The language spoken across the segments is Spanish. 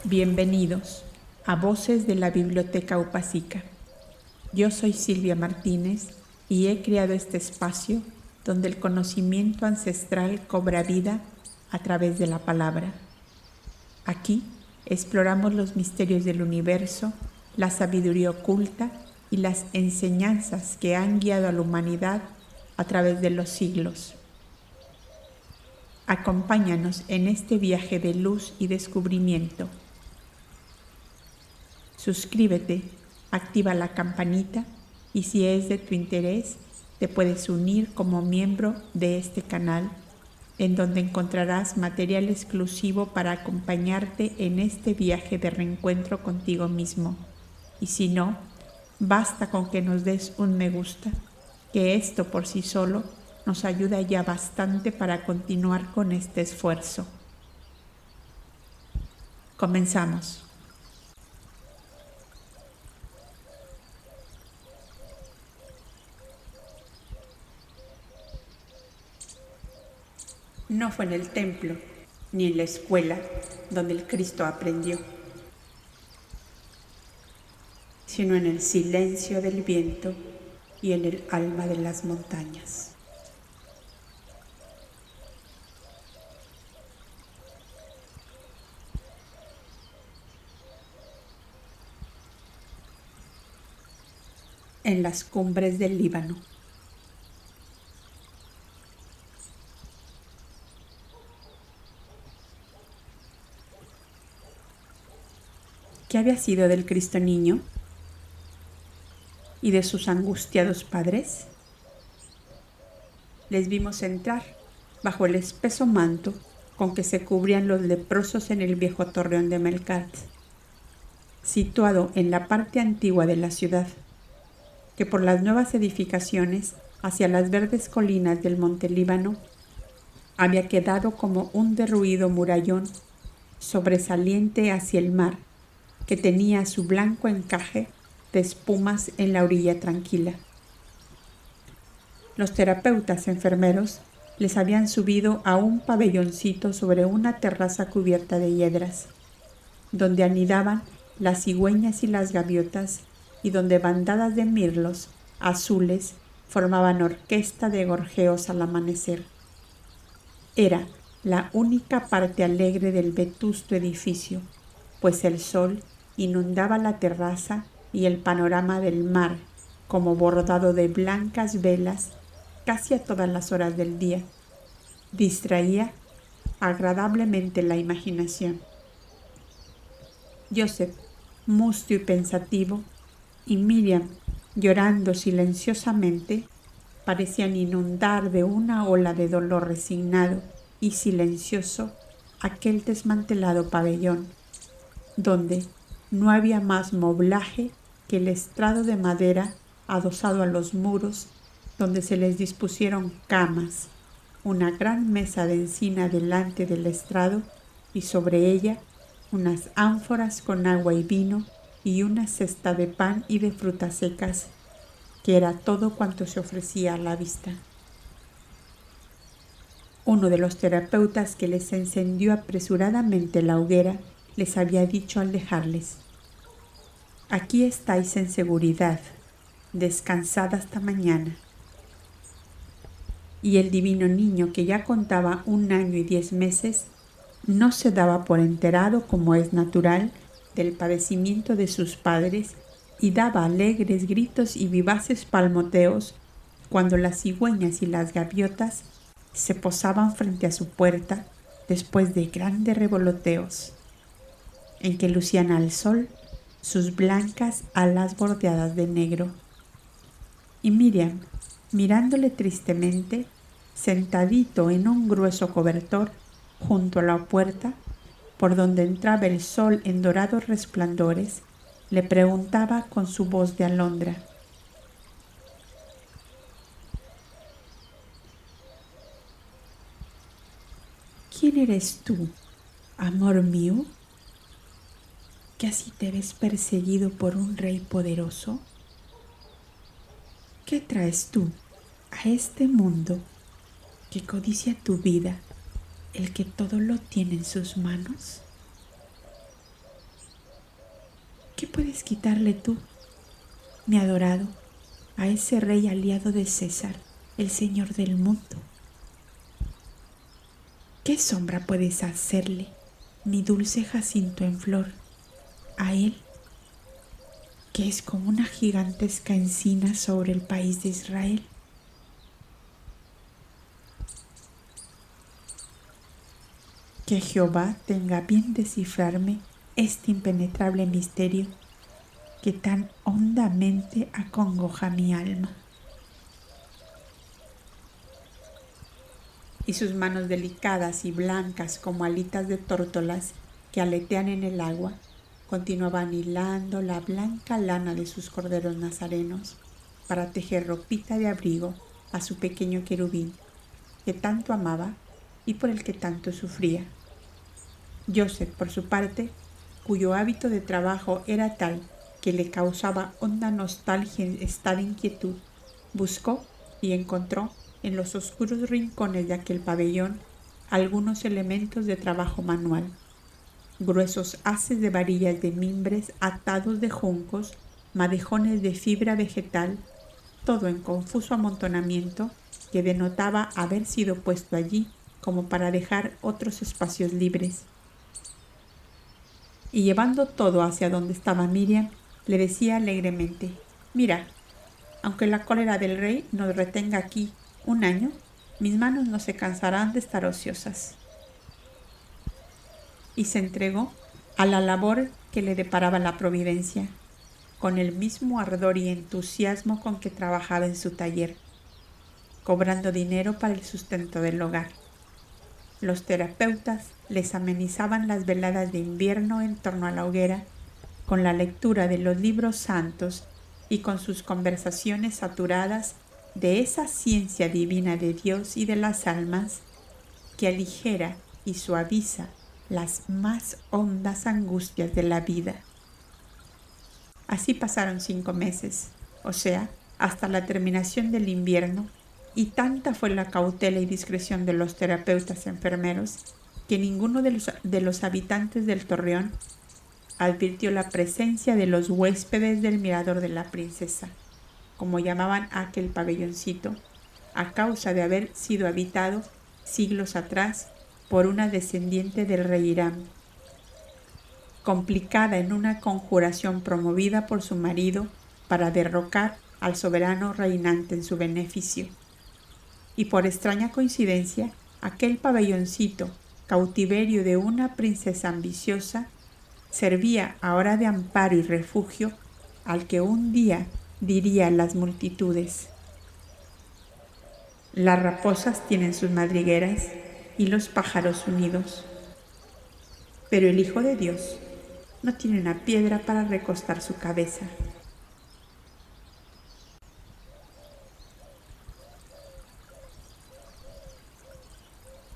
Bienvenidos a Voces de la Biblioteca Upasica. Yo soy Silvia Martínez y he creado este espacio donde el conocimiento ancestral cobra vida a través de la palabra. Aquí exploramos los misterios del universo, la sabiduría oculta y las enseñanzas que han guiado a la humanidad a través de los siglos. Acompáñanos en este viaje de luz y descubrimiento. Suscríbete, activa la campanita y si es de tu interés, te puedes unir como miembro de este canal, en donde encontrarás material exclusivo para acompañarte en este viaje de reencuentro contigo mismo. Y si no, basta con que nos des un me gusta, que esto por sí solo nos ayuda ya bastante para continuar con este esfuerzo. Comenzamos. No fue en el templo ni en la escuela donde el Cristo aprendió, sino en el silencio del viento y en el alma de las montañas. En las cumbres del Líbano. ¿Qué había sido del Cristo niño y de sus angustiados padres? Les vimos entrar bajo el espeso manto con que se cubrían los leprosos en el viejo torreón de Melcat, situado en la parte antigua de la ciudad, que por las nuevas edificaciones hacia las verdes colinas del monte Líbano había quedado como un derruido murallón sobresaliente hacia el mar, que tenía su blanco encaje de espumas en la orilla tranquila. Los terapeutas enfermeros les habían subido a un pabelloncito sobre una terraza cubierta de hiedras, donde anidaban las cigüeñas y las gaviotas y donde bandadas de mirlos azules formaban orquesta de gorjeos al amanecer. Era la única parte alegre del vetusto edificio, pues el sol inundaba la terraza y el panorama del mar como bordado de blancas velas casi a todas las horas del día. Distraía agradablemente la imaginación. Joseph, mustio y pensativo, y Miriam, llorando silenciosamente, parecían inundar de una ola de dolor resignado y silencioso aquel desmantelado pabellón, donde no había más moblaje que el estrado de madera adosado a los muros, donde se les dispusieron camas, una gran mesa de encina delante del estrado y sobre ella unas ánforas con agua y vino y una cesta de pan y de frutas secas, que era todo cuanto se ofrecía a la vista. Uno de los terapeutas que les encendió apresuradamente la hoguera les había dicho al dejarles: «Aquí estáis en seguridad, descansad hasta mañana». Y el divino niño, que ya contaba 1 año y 10 meses, no se daba por enterado, como es natural, del padecimiento de sus padres y daba alegres gritos y vivaces palmoteos cuando las cigüeñas y las gaviotas se posaban frente a su puerta después de grandes revoloteos, en que lucían al sol sus blancas alas bordeadas de negro. Y Miriam, mirándole tristemente, sentadito en un grueso cobertor junto a la puerta, por donde entraba el sol en dorados resplandores, le preguntaba con su voz de alondra: «¿Quién eres tú, amor mío, que así te ves perseguido por un rey poderoso? ¿Qué traes tú a este mundo que codicia tu vida, el que todo lo tiene en sus manos?» ¿Qué puedes quitarle tú, mi adorado, a ese rey aliado de César, el Señor del mundo? ¿Qué sombra puedes hacerle, mi dulce Jacinto en flor, a él, que es como una gigantesca encina sobre el país de Israel? Que Jehová tenga bien descifrarme este impenetrable misterio que tan hondamente acongoja mi alma. Y sus manos delicadas y blancas como alitas de tórtolas que aletean en el agua, continuaban hilando la blanca lana de sus corderos nazarenos para tejer ropita de abrigo a su pequeño querubín, que tanto amaba y por el que tanto sufría. Joseph, por su parte, cuyo hábito de trabajo era tal que le causaba honda nostalgia esta inquietud, buscó y encontró en los oscuros rincones de aquel pabellón algunos elementos de trabajo manual, gruesos haces de varillas de mimbres atados de juncos, madejones de fibra vegetal, todo en confuso amontonamiento que denotaba haber sido puesto allí como para dejar otros espacios libres. Y llevando todo hacia donde estaba Miriam, le decía alegremente: «Mira, aunque la cólera del rey nos retenga aquí un año, mis manos no se cansarán de estar ociosas». Y se entregó a la labor que le deparaba la providencia, con el mismo ardor y entusiasmo con que trabajaba en su taller, cobrando dinero para el sustento del hogar. Los terapeutas les amenizaban las veladas de invierno en torno a la hoguera con la lectura de los libros santos y con sus conversaciones saturadas de esa ciencia divina de Dios y de las almas que aligera y suaviza las más hondas angustias de la vida. Así pasaron 5 meses, o sea, hasta la terminación del invierno, y tanta fue la cautela y discreción de los terapeutas enfermeros que ninguno de los habitantes del torreón advirtió la presencia de los huéspedes del mirador de la princesa, como llamaban a aquel pabelloncito, a causa de haber sido habitado siglos atrás por una descendiente del rey Hiram, complicada en una conjuración promovida por su marido para derrocar al soberano reinante en su beneficio. Y por extraña coincidencia, aquel pabelloncito, cautiverio de una princesa ambiciosa, servía ahora de amparo y refugio al que un día diría a las multitudes: «Las raposas tienen sus madrigueras y los pájaros sus nidos, pero el Hijo de Dios no tiene una piedra para recostar su cabeza».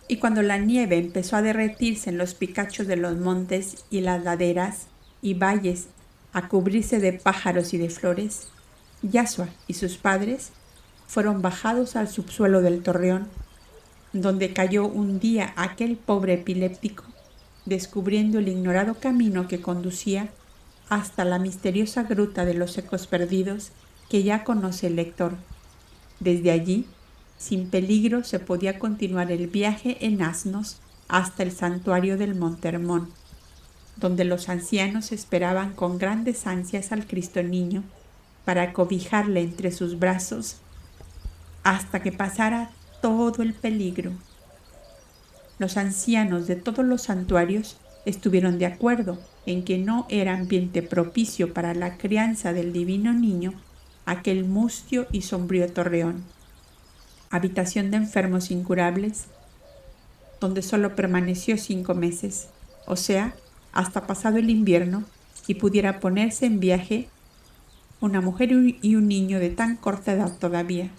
Y cuando la nieve empezó a derretirse en los picachos de los montes y las laderas y valles, a cubrirse de pájaros y de flores, Yashua y sus padres fueron bajados al subsuelo del torreón, donde cayó un día aquel pobre epiléptico, descubriendo el ignorado camino que conducía hasta la misteriosa gruta de los ecos perdidos que ya conoce el lector. Desde allí, sin peligro, se podía continuar el viaje en asnos hasta el santuario del Monte Hermón, donde los ancianos esperaban con grandes ansias al Cristo Niño para cobijarle entre sus brazos hasta que pasara todo el peligro. Los ancianos de todos los santuarios estuvieron de acuerdo en que no era ambiente propicio para la crianza del divino niño aquel mustio y sombrío torreón, habitación de enfermos incurables, donde solo permaneció 5 meses, o sea, hasta pasado el invierno, y pudiera ponerse en viaje una mujer y un niño de tan corta edad todavía.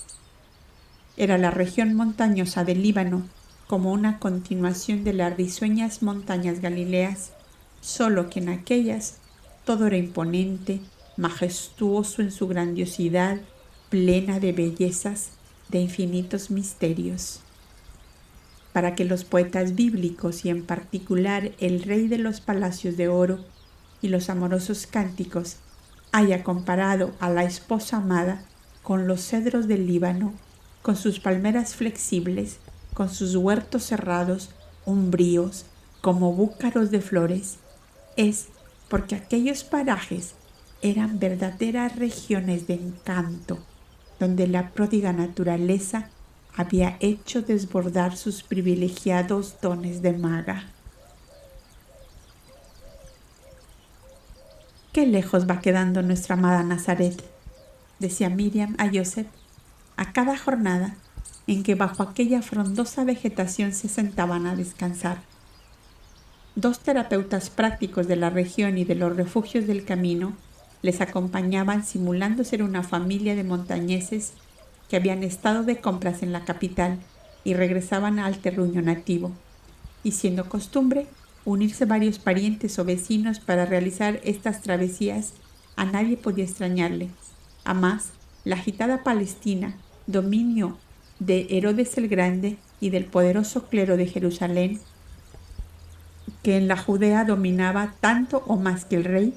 Era la región montañosa del Líbano, como una continuación de las risueñas montañas galileas, solo que en aquellas todo era imponente, majestuoso en su grandiosidad, plena de bellezas, de infinitos misterios. Para que los poetas bíblicos y en particular el rey de los palacios de oro y los amorosos cánticos haya comparado a la esposa amada con los cedros del Líbano, con sus palmeras flexibles, con sus huertos cerrados, umbríos, como búcaros de flores, es porque aquellos parajes eran verdaderas regiones de encanto, donde la pródiga naturaleza había hecho desbordar sus privilegiados dones de maga. «Qué lejos va quedando nuestra amada Nazaret», decía Miriam a Joseph, a cada jornada en que bajo aquella frondosa vegetación se sentaban a descansar. Dos terapeutas prácticos de la región y de los refugios del camino les acompañaban simulando ser una familia de montañeses que habían estado de compras en la capital y regresaban al terruño nativo, y siendo costumbre unirse varios parientes o vecinos para realizar estas travesías, a nadie podía extrañarle. Además, la agitada Palestina, dominio de Herodes el Grande y del poderoso clero de Jerusalén, que en la Judea dominaba tanto o más que el rey,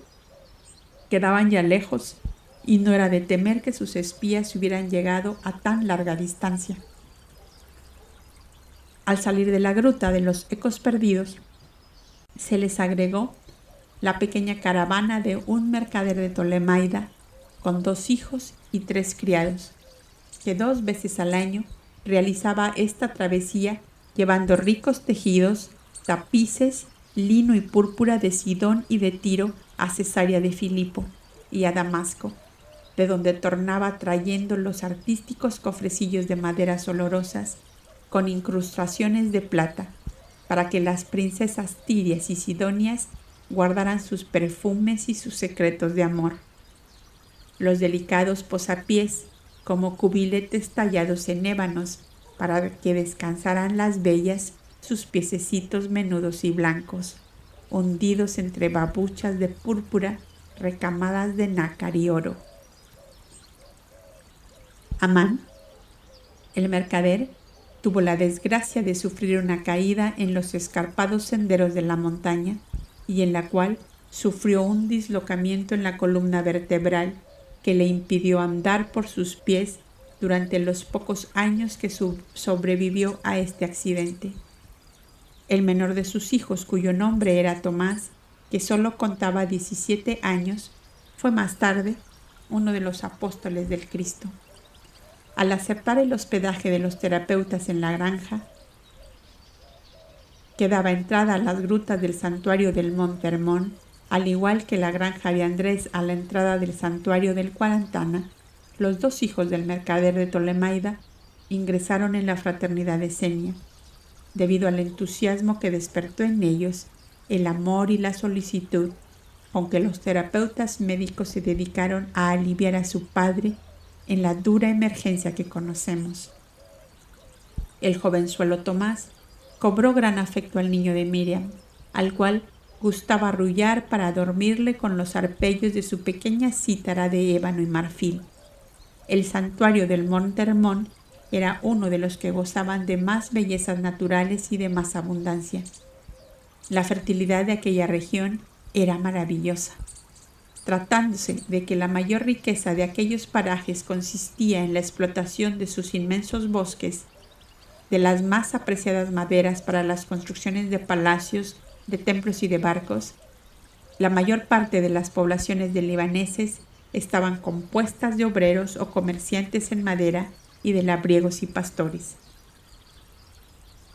quedaban ya lejos, y no era de temer que sus espías hubieran llegado a tan larga distancia. Al salir de la gruta de los ecos perdidos, se les agregó la pequeña caravana de un mercader de Tolemaida con 2 hijos y 3 criados, que 2 veces al año realizaba esta travesía llevando ricos tejidos, tapices, lino y púrpura de Sidón y de Tiro a Cesarea de Filipo y a Damasco, de donde tornaba trayendo los artísticos cofrecillos de maderas olorosas con incrustaciones de plata, para que las princesas tirias y sidonias guardaran sus perfumes y sus secretos de amor. Los delicados posapiés, como cubiletes tallados en ébanos, para que descansaran las bellas sus piececitos menudos y blancos, hundidos entre babuchas de púrpura recamadas de nácar y oro. Amán, el mercader, tuvo la desgracia de sufrir una caída en los escarpados senderos de la montaña y en la cual sufrió un dislocamiento en la columna vertebral que le impidió andar por sus pies durante los pocos años que sobrevivió a este accidente. El menor de sus hijos, cuyo nombre era Tomás, que solo contaba 17 años, fue más tarde uno de los apóstoles del Cristo. Al aceptar el hospedaje de los terapeutas en la granja, que daba entrada a las grutas del santuario del Monte Hermón, al igual que la granja de Andrés a la entrada del santuario del Cuarantana, los 2 hijos del mercader de Tolemaida ingresaron en la fraternidad de Senia, debido al entusiasmo que despertó en ellos el amor y la solicitud con que los terapeutas médicos se dedicaron a aliviar a su padre en la dura emergencia que conocemos. El jovenzuelo Tomás cobró gran afecto al niño de Miriam, al cual gustaba arrullar para dormirle con los arpegios de su pequeña cítara de ébano y marfil. El santuario del Monte Hermón era uno de los que gozaban de más bellezas naturales y de más abundancia. La fertilidad de aquella región era maravillosa, tratándose de que la mayor riqueza de aquellos parajes consistía en la explotación de sus inmensos bosques, de las más apreciadas maderas para las construcciones de palacios, de templos y de barcos. La mayor parte de las poblaciones de libaneses estaban compuestas de obreros o comerciantes en madera y de labriegos y pastores.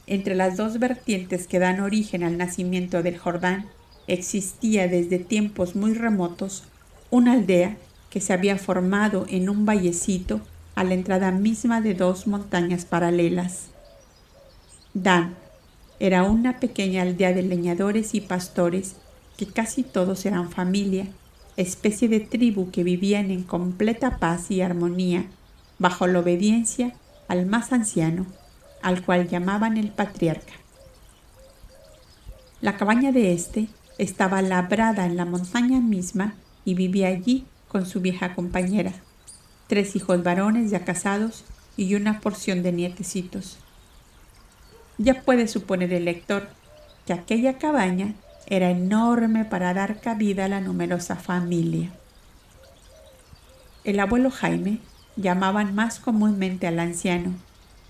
Entre las 2 vertientes que dan origen al nacimiento del Jordán, existía desde tiempos muy remotos una aldea que se había formado en un vallecito a la entrada misma de 2 montañas paralelas. Dan era una pequeña aldea de leñadores y pastores que casi todos eran familia, especie de tribu que vivían en completa paz y armonía bajo la obediencia al más anciano, al cual llamaban el patriarca. La cabaña de este estaba labrada en la montaña misma y vivía allí con su vieja compañera, 3 hijos varones ya casados y una porción de nietecitos. Ya puede suponer el lector que aquella cabaña era enorme para dar cabida a la numerosa familia. El abuelo Jaime, llamaban más comúnmente al anciano,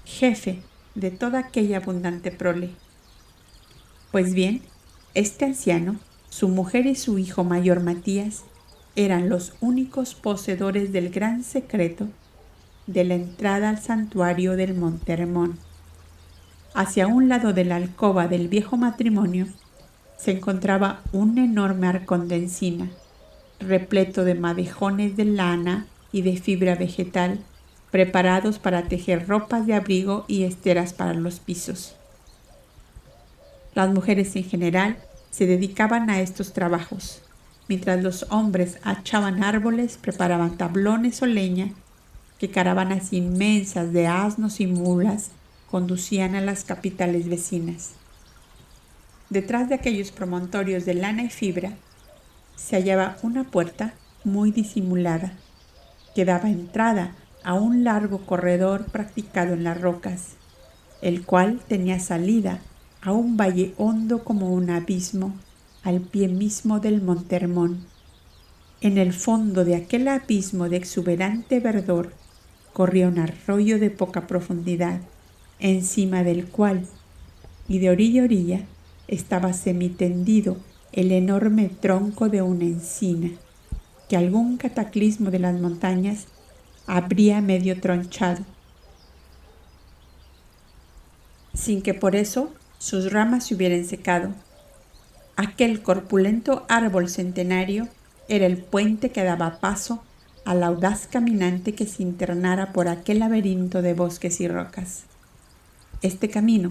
jefe de toda aquella abundante prole. Pues bien, este anciano, su mujer y su hijo mayor Matías, eran los únicos poseedores del gran secreto de la entrada al santuario del Monte Hermón. Hacia un lado de la alcoba del viejo matrimonio se encontraba un enorme arcón de encina, repleto de madejones de lana y de fibra vegetal, preparados para tejer ropas de abrigo y esteras para los pisos. Las mujeres en general se dedicaban a estos trabajos, mientras los hombres hachaban árboles, preparaban tablones o leña, que caravanas inmensas de asnos y mulas conducían a las capitales vecinas. Detrás de aquellos promontorios de lana y fibra se hallaba una puerta muy disimulada que daba entrada a un largo corredor practicado en las rocas, el cual tenía salida a un valle hondo como un abismo al pie mismo del Monte Hermón. En el fondo de aquel abismo de exuberante verdor corría un arroyo de poca profundidad, encima del cual y de orilla a orilla estaba semitendido el enorme tronco de una encina, que algún cataclismo de las montañas habría medio tronchado, sin que por eso sus ramas se hubieran secado. Aquel corpulento árbol centenario era el puente que daba paso al audaz caminante que se internara por aquel laberinto de bosques y rocas. Este camino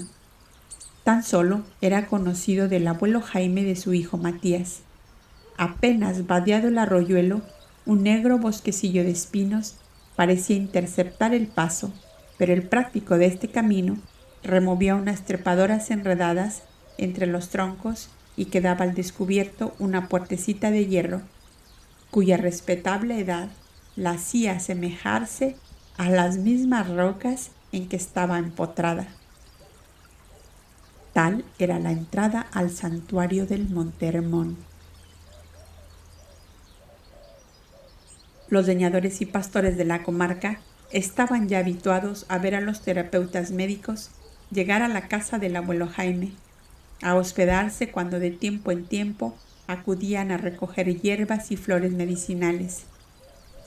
tan solo era conocido del abuelo Jaime y de su hijo Matías. Apenas vadeado el arroyuelo, un negro bosquecillo de espinos parecía interceptar el paso, pero el práctico de este camino removía unas trepadoras enredadas entre los troncos y quedaba al descubierto una puertecita de hierro, cuya respetable edad la hacía asemejarse a las mismas rocas en que estaba empotrada. Tal era la entrada al santuario del Monte Hermón. Los leñadores y pastores de la comarca estaban ya habituados a ver a los terapeutas médicos llegar a la casa del abuelo Jaime, a hospedarse cuando de tiempo en tiempo acudían a recoger hierbas y flores medicinales.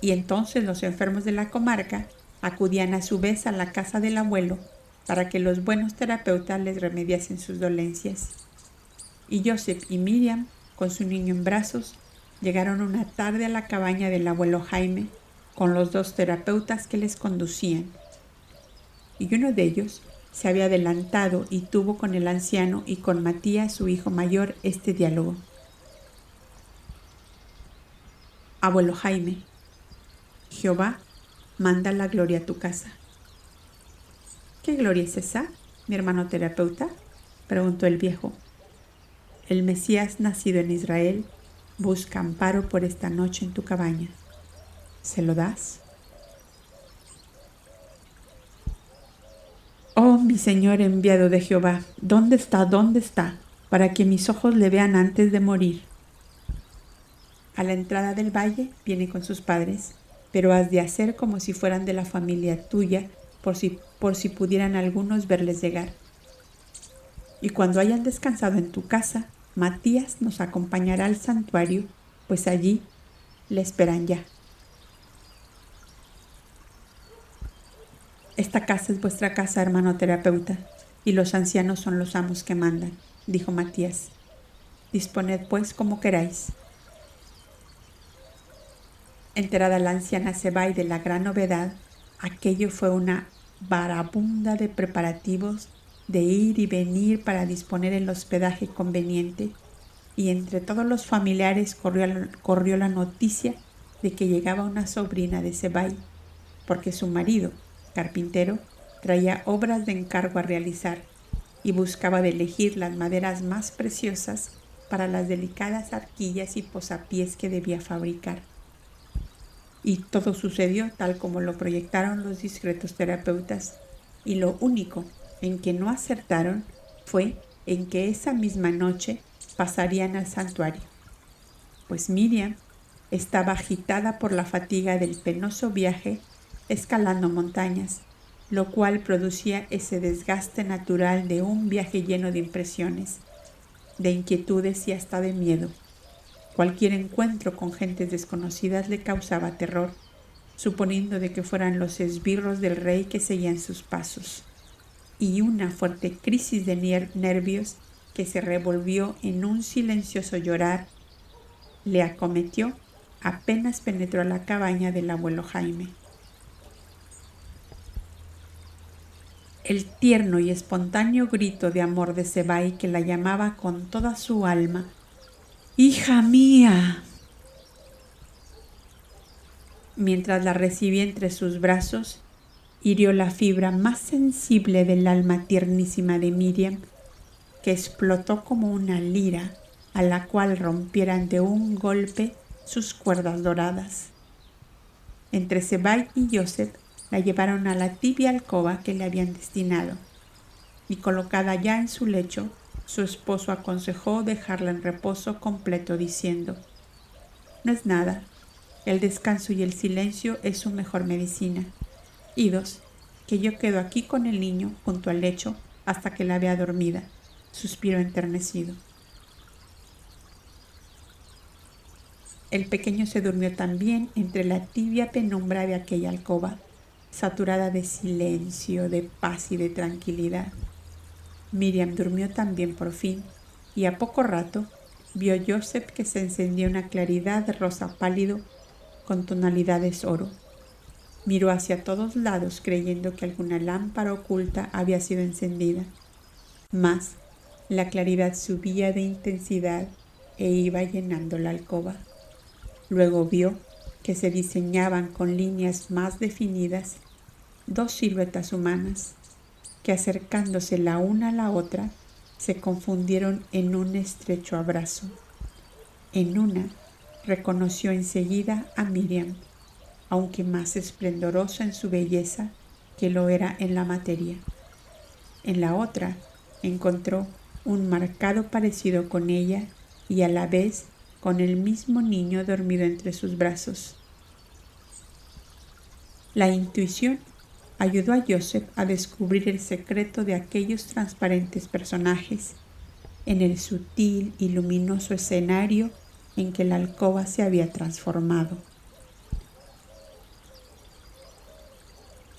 Y entonces los enfermos de la comarca acudían a su vez a la casa del abuelo para que los buenos terapeutas les remediasen sus dolencias. Y Joseph y Miriam, con su niño en brazos, llegaron una tarde a la cabaña del abuelo Jaime con los dos terapeutas que les conducían. Y uno de ellos se había adelantado y tuvo con el anciano y con Matías, su hijo mayor, este diálogo. Abuelo Jaime, Jehová manda la gloria a tu casa. ¿Qué gloria es esa, mi hermano terapeuta?, preguntó el viejo. El Mesías nacido en Israel busca amparo por esta noche en tu cabaña. ¿Se lo das? Oh, mi Señor enviado de Jehová, ¿dónde está? ¿Dónde está? Para que mis ojos le vean antes de morir. A la entrada del valle viene con sus padres, pero has de hacer como si fueran de la familia tuya, por si pudieran algunos verles llegar. Y cuando hayan descansado en tu casa, Matías nos acompañará al santuario, pues allí le esperan ya. Esta casa es vuestra casa, hermano terapeuta, y los ancianos son los amos que mandan, dijo Matías. Disponed pues como queráis. Enterada la anciana Sebay de la gran novedad, aquello fue una barabunda de preparativos de ir y venir para disponer el hospedaje conveniente, y entre todos los familiares corrió la noticia de que llegaba una sobrina de Sebay, porque su marido, carpintero, traía obras de encargo a realizar y buscaba de elegir las maderas más preciosas para las delicadas arquillas y posapiés que debía fabricar. Y todo sucedió tal como lo proyectaron los discretos terapeutas, y lo único en que no acertaron fue en que esa misma noche pasarían al santuario, pues Miriam estaba agitada por la fatiga del penoso viaje escalando montañas, lo cual producía ese desgaste natural de un viaje lleno de impresiones, de inquietudes y hasta de miedo. Cualquier encuentro con gentes desconocidas le causaba terror, suponiendo de que fueran los esbirros del rey que seguían sus pasos, y una fuerte crisis de nervios que se revolvió en un silencioso llorar le acometió apenas penetró a la cabaña del abuelo Jaime. El tierno y espontáneo grito de amor de Zebai, que la llamaba con toda su alma, ¡hija mía!, mientras la recibía entre sus brazos, hirió la fibra más sensible del alma tiernísima de Miriam, que explotó como una lira a la cual rompieran de un golpe sus cuerdas doradas. Entre Zebai y Joseph la llevaron a la tibia alcoba que le habían destinado, y colocada ya en su lecho, su esposo aconsejó dejarla en reposo completo, diciendo: «No es nada, el descanso y el silencio es su mejor medicina. Idos, que yo quedo aquí con el niño junto al lecho hasta que la vea dormida», suspiró enternecido. El pequeño se durmió también entre la tibia penumbra de aquella alcoba, saturada de silencio, de paz y de tranquilidad. Miriam durmió también por fin, y a poco rato vio Joseph que se encendía una claridad de rosa pálido con tonalidades oro. Miró hacia todos lados creyendo que alguna lámpara oculta había sido encendida, mas la claridad subía de intensidad e iba llenando la alcoba. Luego vio que se diseñaban con líneas más definidas dos siluetas humanas que, acercándose la una a la otra, se confundieron en un estrecho abrazo. En una reconoció enseguida a Miriam, aunque más esplendorosa en su belleza que lo era en la materia. En la otra encontró un marcado parecido con ella y a la vez con el mismo niño dormido entre sus brazos. La intuición ayudó a Joseph a descubrir el secreto de aquellos transparentes personajes en el sutil y luminoso escenario en que la alcoba se había transformado.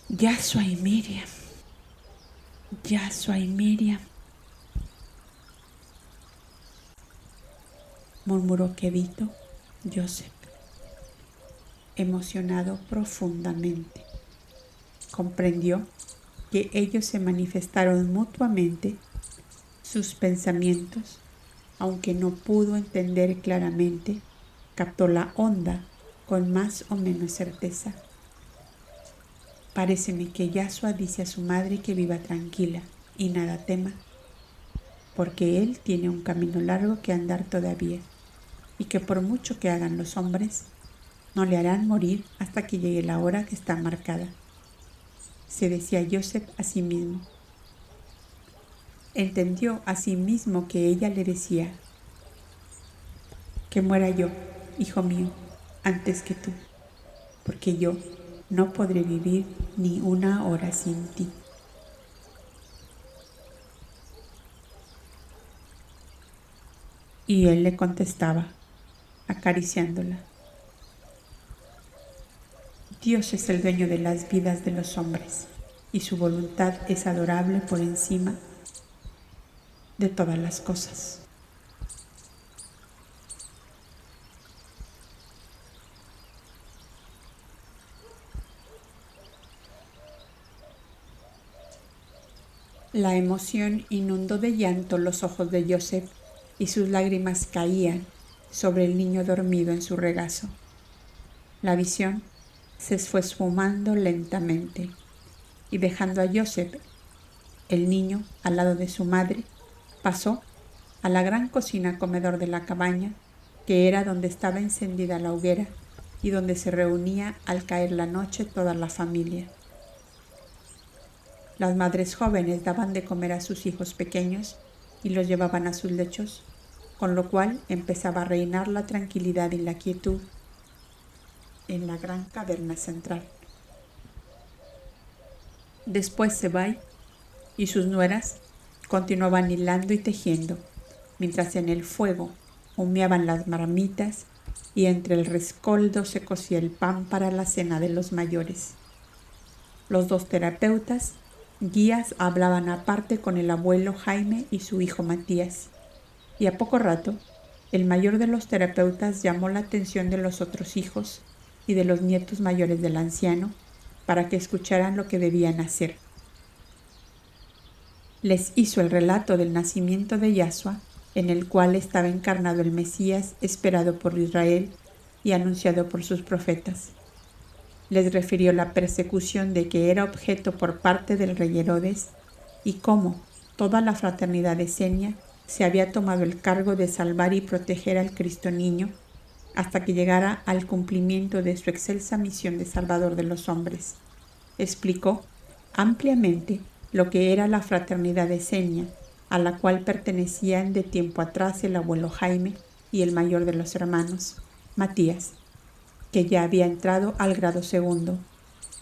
«Yashua y Miriam, Yashua y Miriam», murmuró quedito Joseph, emocionado profundamente. Comprendió que ellos se manifestaron mutuamente sus pensamientos, aunque no pudo entender claramente, captó la onda con más o menos certeza. «Paréceme que Yashua dice a su madre que viva tranquila y nada tema, porque él tiene un camino largo que andar todavía, y que por mucho que hagan los hombres, no le harán morir hasta que llegue la hora que está marcada», se decía Joseph a sí mismo. Entendió a sí mismo que ella le decía: «Que muera yo, hijo mío, antes que tú, porque yo no podré vivir ni una hora sin ti». Y él le contestaba, acariciándola: «Dios es el dueño de las vidas de los hombres, y su voluntad es adorable por encima de todas las cosas». La emoción inundó de llanto los ojos de Joseph y sus lágrimas caían sobre el niño dormido en su regazo. La visión se fue esfumando lentamente y, dejando a Joseph, el niño, al lado de su madre, pasó a la gran cocina comedor de la cabaña, que era donde estaba encendida la hoguera y donde se reunía al caer la noche toda la familia. Las madres jóvenes daban de comer a sus hijos pequeños y los llevaban a sus lechos, con lo cual empezaba a reinar la tranquilidad y la quietud en la gran caverna central. Después Zebai y sus nueras continuaban hilando y tejiendo, mientras en el fuego humeaban las marmitas y entre el rescoldo se cocía el pan para la cena de los mayores. Los dos terapeutas, guías, hablaban aparte con el abuelo Jaime y su hijo Matías, y a poco rato el mayor de los terapeutas llamó la atención de los otros hijos y de los nietos mayores del anciano para que escucharan lo que debían hacer. Les hizo el relato del nacimiento de Yahshua, en el cual estaba encarnado el Mesías esperado por Israel y anunciado por sus profetas. Les refirió la persecución de que era objeto por parte del rey Herodes y cómo toda la fraternidad esenia se había tomado el cargo de salvar y proteger al Cristo niño hasta que llegara al cumplimiento de su excelsa misión de Salvador de los hombres. Explicó ampliamente lo que era la fraternidad esenia, a la cual pertenecían de tiempo atrás el abuelo Jaime y el mayor de los hermanos, Matías, que ya había entrado al grado segundo.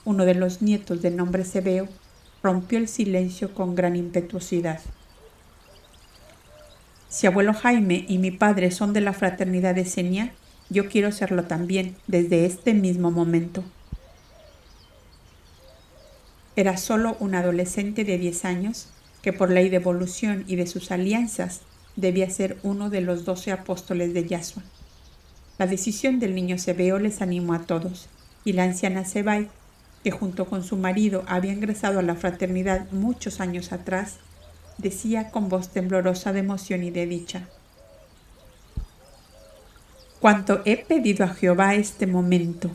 Uno de los nietos de nombre Zebeo rompió el silencio con gran impetuosidad. Si abuelo Jaime y mi padre son de la fraternidad esenia, yo quiero serlo también desde este mismo momento. Era solo un adolescente de 10 años que por ley de evolución y de sus alianzas debía ser uno de los 12 apóstoles de Yahshua. La decisión del niño Zebeo les animó a todos, y la anciana Zebai, que junto con su marido había ingresado a la fraternidad muchos años atrás, decía con voz temblorosa de emoción y de dicha: «Cuánto he pedido a Jehová este momento,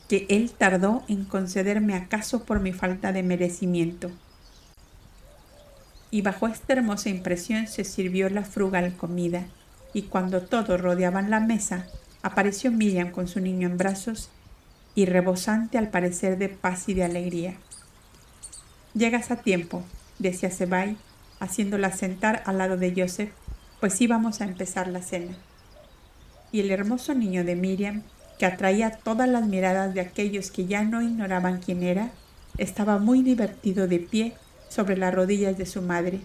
que él tardó en concederme acaso por mi falta de merecimiento». Y bajo esta hermosa impresión se sirvió la frugal comida, y cuando todos rodeaban la mesa, apareció Miriam con su niño en brazos y rebosante al parecer de paz y de alegría. «Llegas a tiempo», decía Zebai, haciéndola sentar al lado de Joseph, pues íbamos a empezar la cena. Y el hermoso niño de Miriam, que atraía todas las miradas de aquellos que ya no ignoraban quién era, estaba muy divertido de pie sobre las rodillas de su madre,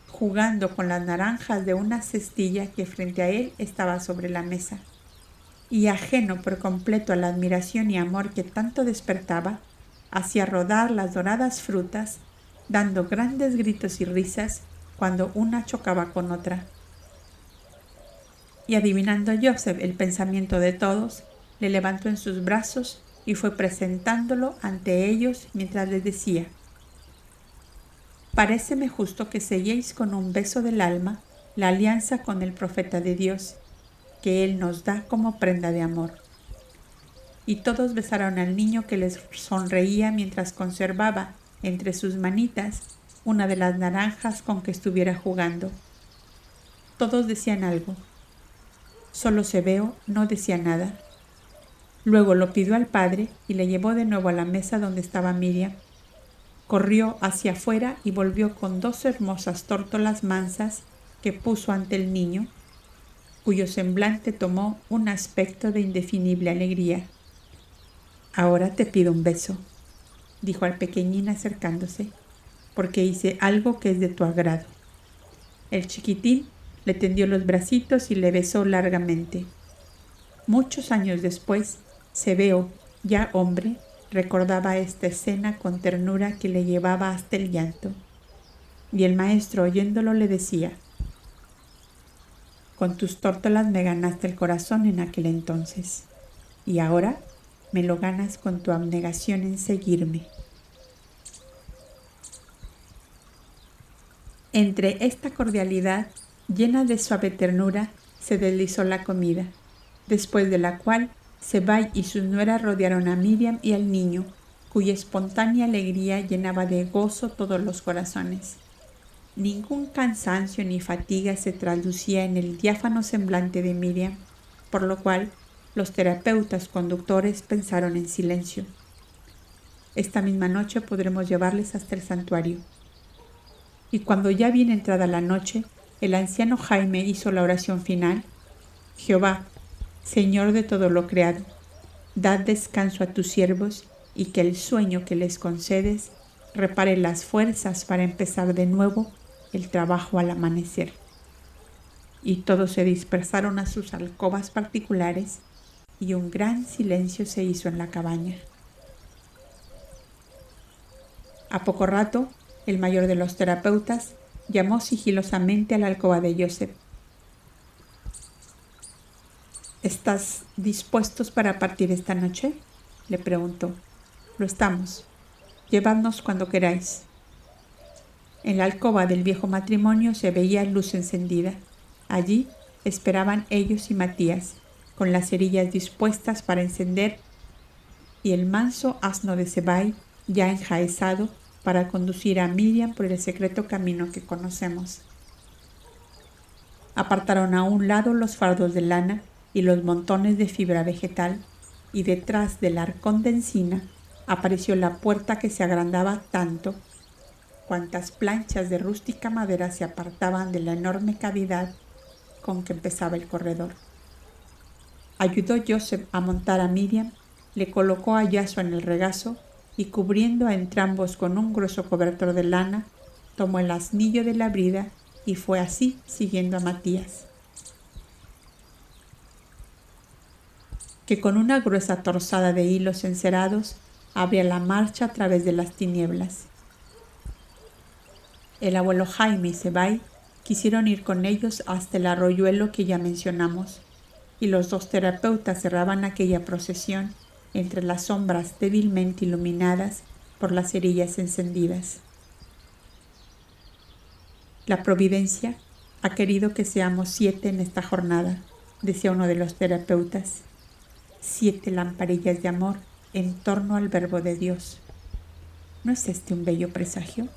jugando con las naranjas de una cestilla que frente a él estaba sobre la mesa. Y ajeno por completo a la admiración y amor que tanto despertaba, hacía rodar las doradas frutas, dando grandes gritos y risas cuando una chocaba con otra. Y adivinando Joseph el pensamiento de todos, le levantó en sus brazos y fue presentándolo ante ellos mientras les decía: «Paréceme justo que selléis con un beso del alma la alianza con el profeta de Dios, que él nos da como prenda de amor». Y todos besaron al niño, que les sonreía mientras conservaba entre sus manitas una de las naranjas con que estuviera jugando. Todos decían algo, solo Zebeo no decía nada. Luego lo pidió al padre y le llevó de nuevo a la mesa donde estaba Miriam. Corrió hacia afuera y volvió con 2 hermosas tórtolas mansas que puso ante el niño, cuyo semblante tomó un aspecto de indefinible alegría. «Ahora te pido un beso», dijo al pequeñín acercándose, «porque hice algo que es de tu agrado». El chiquitín le tendió los bracitos y le besó largamente. Muchos años después, Zebeo, ya hombre, recordaba esta escena con ternura que le llevaba hasta el llanto. Y el maestro, oyéndolo, le decía: «Con tus tórtolas me ganaste el corazón en aquel entonces, y ahora me lo ganas con tu abnegación en seguirme». Entre esta cordialidad, llena de suave ternura, se deslizó la comida, después de la cual Zebai y sus nueras rodearon a Miriam y al niño, cuya espontánea alegría llenaba de gozo todos los corazones. Ningún cansancio ni fatiga se traducía en el diáfano semblante de Miriam, por lo cual los terapeutas conductores pensaron en silencio: «Esta misma noche podremos llevarles hasta el santuario». Y cuando ya bien entrada la noche, el anciano Jaime hizo la oración final. Jehová, Señor de todo lo creado, dad descanso a tus siervos y que el sueño que les concedes repare las fuerzas para empezar de nuevo el trabajo al amanecer. Y todos se dispersaron a sus alcobas particulares y un gran silencio se hizo en la cabaña. A poco rato, el mayor de los terapeutas llamó sigilosamente a la alcoba de Joseph. ¿Estás dispuestos para partir esta noche?, le preguntó. Lo estamos. Llevadnos cuando queráis. En la alcoba del viejo matrimonio se veía luz encendida. Allí esperaban ellos y Matías, con las cerillas dispuestas para encender, y el manso asno de Zebai ya enjaezado para conducir a Miriam por el secreto camino que conocemos. Apartaron a un lado los fardos de lana y los montones de fibra vegetal, y detrás del arcón de encina apareció la puerta que se agrandaba tanto cuantas planchas de rústica madera se apartaban de la enorme cavidad con que empezaba el corredor. Ayudó Joseph a montar a Miriam, le colocó a Yaso en el regazo y, cubriendo a entrambos con un grueso cobertor de lana, tomó el asnillo de la brida y fue así siguiendo a Matías, que con una gruesa torzada de hilos encerados abría la marcha a través de las tinieblas. El abuelo Jaime y Zebai quisieron ir con ellos hasta el arroyuelo que ya mencionamos, y los dos terapeutas cerraban aquella procesión entre las sombras débilmente iluminadas por las cerillas encendidas. La providencia ha querido que seamos 7 en esta jornada, decía uno de los terapeutas. 7 lamparillas de amor en torno al verbo de Dios. ¿No es este un bello presagio?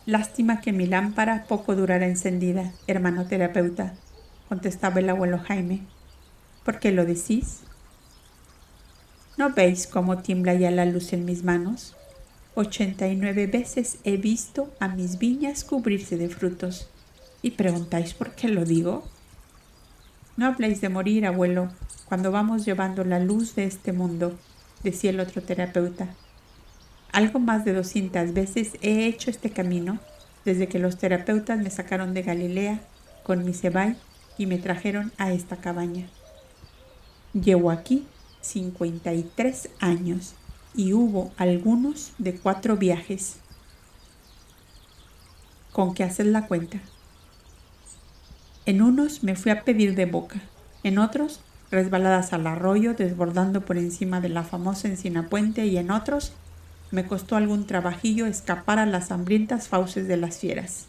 Lástima que mi lámpara poco durará encendida, hermano terapeuta, contestaba el abuelo Jaime. ¿Por qué lo decís? ¿No veis cómo tiembla ya la luz en mis manos? 89 veces he visto a mis viñas cubrirse de frutos. ¿Y preguntáis por qué lo digo? No habléis de morir, abuelo, cuando vamos llevando la luz de este mundo, decía el otro terapeuta. Algo más de 200 veces he hecho este camino desde que los terapeutas me sacaron de Galilea con mi Zebai y me trajeron a esta cabaña. Llevo aquí 53 años y hubo algunos de 4 viajes. ¿Con qué haces la cuenta? En unos me fui a pedir de boca, en otros resbaladas al arroyo desbordando por encima de la famosa encina puente, y en otros me costó algún trabajillo escapar a las hambrientas fauces de las fieras.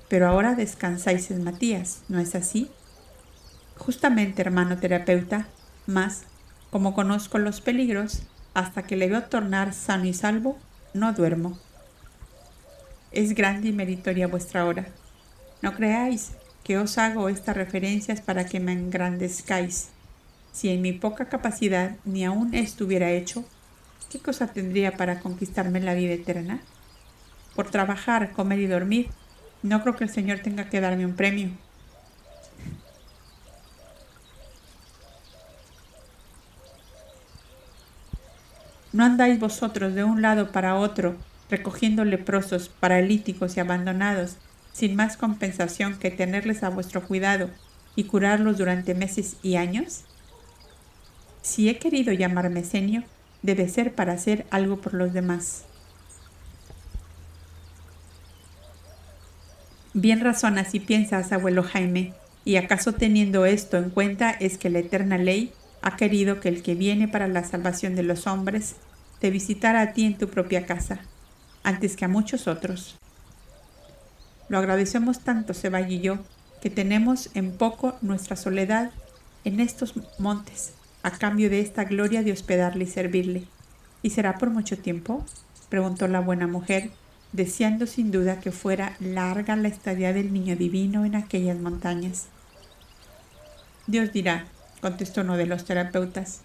Pero ahora descansáis en Matías, ¿no es así? Justamente, hermano terapeuta, mas, como conozco los peligros, hasta que le veo tornar sano y salvo, no duermo. Es grande y meritoria vuestra hora. No creáis que os hago estas referencias para que me engrandezcáis. Si en mi poca capacidad ni aún estuviera hecho, ¿qué cosa tendría para conquistarme la vida eterna? Por trabajar, comer y dormir, no creo que el Señor tenga que darme un premio. ¿No andáis vosotros de un lado para otro, recogiendo leprosos, paralíticos y abandonados, sin más compensación que tenerles a vuestro cuidado y curarlos durante meses y años? Si he querido llamarme senio, debe ser para hacer algo por los demás. Bien razonas y piensas, abuelo Jaime, y acaso teniendo esto en cuenta es que la eterna ley ha querido que el que viene para la salvación de los hombres te visitara a ti en tu propia casa, antes que a muchos otros. Lo agradecemos tanto, Zebai y yo, que tenemos en poco nuestra soledad en estos montes, a cambio de esta gloria de hospedarle y servirle. ¿Y será por mucho tiempo?, preguntó la buena mujer, deseando sin duda que fuera larga la estadía del niño divino en aquellas montañas. Dios dirá, contestó uno de los terapeutas.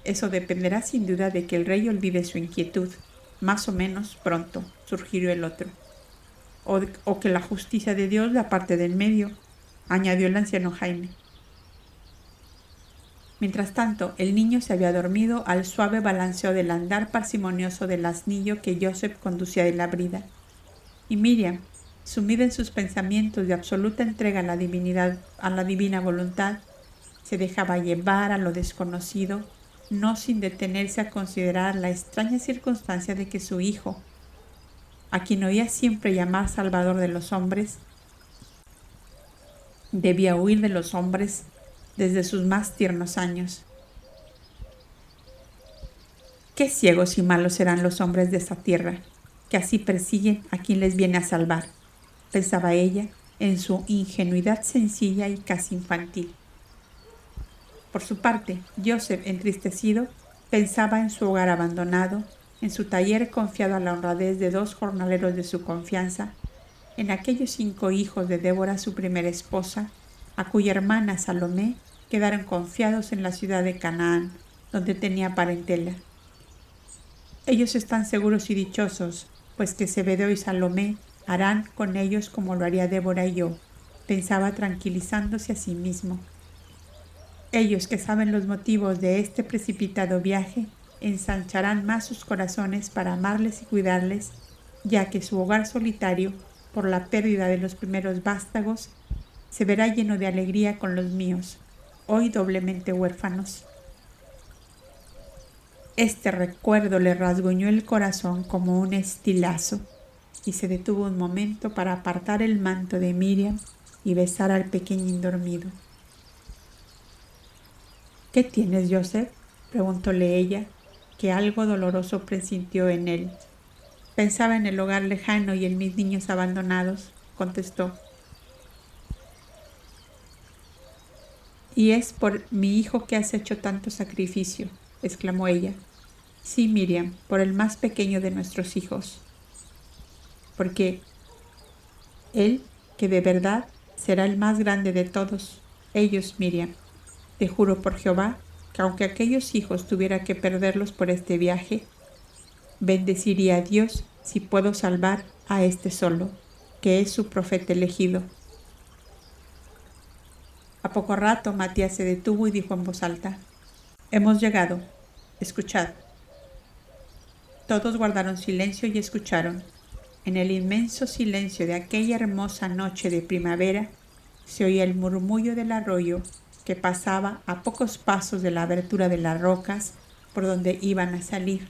Eso dependerá sin duda de que el rey olvide su inquietud más o menos pronto, sugirió el otro. O que la justicia de Dios la parte del medio, añadió el anciano Jaime. Mientras tanto, el niño se había dormido al suave balanceo del andar parsimonioso del asnillo que Joseph conducía de la brida. Y Miriam, sumida en sus pensamientos de absoluta entrega a la divina voluntad, se dejaba llevar a lo desconocido, no sin detenerse a considerar la extraña circunstancia de que su hijo, a quien oía siempre llamar Salvador de los hombres, debía huir de los hombres desde sus más tiernos años. Qué ciegos y malos serán los hombres de esta tierra, que así persiguen a quien les viene a salvar, pensaba ella en su ingenuidad sencilla y casi infantil. Por su parte, Joseph, entristecido, pensaba en su hogar abandonado, en su taller confiado a la honradez de 2 jornaleros de su confianza, en aquellos 5 hijos de Débora, su primera esposa, a cuya hermana Salomé quedaron confiados en la ciudad de Canaán, donde tenía parentela. Ellos están seguros y dichosos, pues que Zebedeo y Salomé harán con ellos como lo haría Débora y yo, pensaba tranquilizándose a sí mismo. Ellos que saben los motivos de este precipitado viaje, ensancharán más sus corazones para amarles y cuidarles, ya que su hogar solitario, por la pérdida de los primeros vástagos, se verá lleno de alegría con los míos, hoy doblemente huérfanos. Este recuerdo le rasguñó el corazón como un estilazo y se detuvo un momento para apartar el manto de Miriam y besar al pequeñín dormido. ¿Qué tienes, Joseph?, preguntóle ella, que algo doloroso presintió en él. Pensaba en el hogar lejano y en mis niños abandonados, contestó. Y es por mi hijo que has hecho tanto sacrificio, exclamó ella. Sí, Miriam, por el más pequeño de nuestros hijos. Porque él, que de verdad será el más grande de todos ellos, Miriam. Te juro por Jehová que aunque aquellos hijos tuviera que perderlos por este viaje, bendeciría a Dios si puedo salvar a este solo, que es su profeta elegido. A poco rato Matías se detuvo y dijo en voz alta: Hemos llegado, escuchad. Todos guardaron silencio y escucharon. En el inmenso silencio de aquella hermosa noche de primavera se oía el murmullo del arroyo que pasaba a pocos pasos de la abertura de las rocas por donde iban a salir.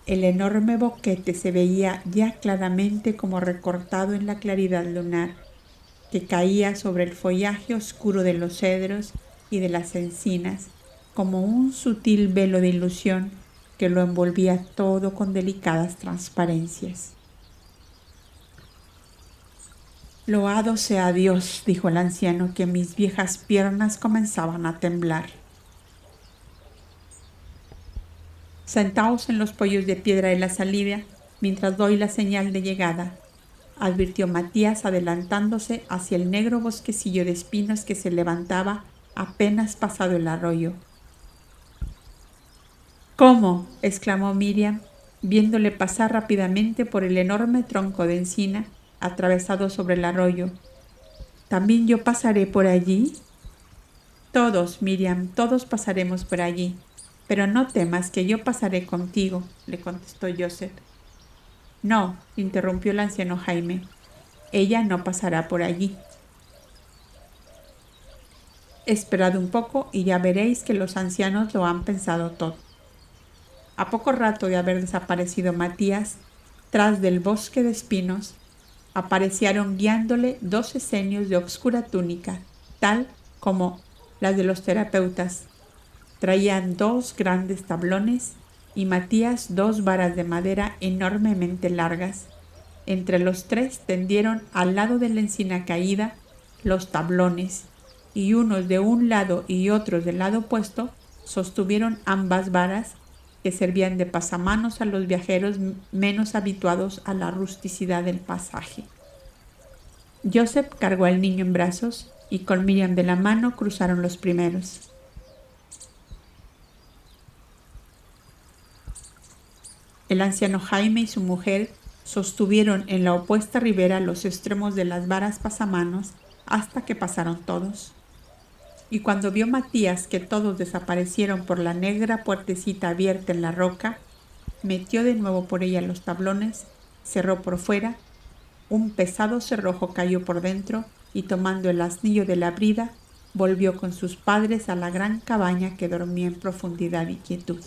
El enorme boquete se veía ya claramente como recortado en la claridad lunar que caía sobre el follaje oscuro de los cedros y de las encinas, como un sutil velo de ilusión que lo envolvía todo con delicadas transparencias. Loado sea Dios, dijo el anciano, que mis viejas piernas comenzaban a temblar. Sentaos en los pollos de piedra de la salida mientras doy la señal de llegada, advirtió Matías adelantándose hacia el negro bosquecillo de espinos que se levantaba apenas pasado el arroyo. ¿Cómo?, exclamó Miriam, viéndole pasar rápidamente por el enorme tronco de encina atravesado sobre el arroyo. ¿También yo pasaré por allí? Todos, Miriam, todos pasaremos por allí, pero no temas que yo pasaré contigo, le contestó Joseph. No, interrumpió el anciano Jaime, ella no pasará por allí. Esperad un poco y ya veréis que los ancianos lo han pensado todo. A poco rato de haber desaparecido Matías, tras del bosque de espinos, aparecieron guiándole 2 esenios de obscura túnica, tal como las de los terapeutas. Traían 2 grandes tablones y Matías 2 varas de madera enormemente largas. Entre los 3 tendieron al lado de la encina caída los tablones, y unos de un lado y otros del lado opuesto sostuvieron ambas varas, que servían de pasamanos a los viajeros menos habituados a la rusticidad del pasaje. Joseph cargó al niño en brazos y con Miriam de la mano cruzaron los primeros. El anciano Jaime y su mujer sostuvieron en la opuesta ribera los extremos de las varas pasamanos hasta que pasaron todos. Y cuando vio Matías que todos desaparecieron por la negra puertecita abierta en la roca, metió de nuevo por ella los tablones, cerró por fuera, un pesado cerrojo cayó por dentro y tomando el asnillo de la brida, volvió con sus padres a la gran cabaña que dormía en profundidad y quietud.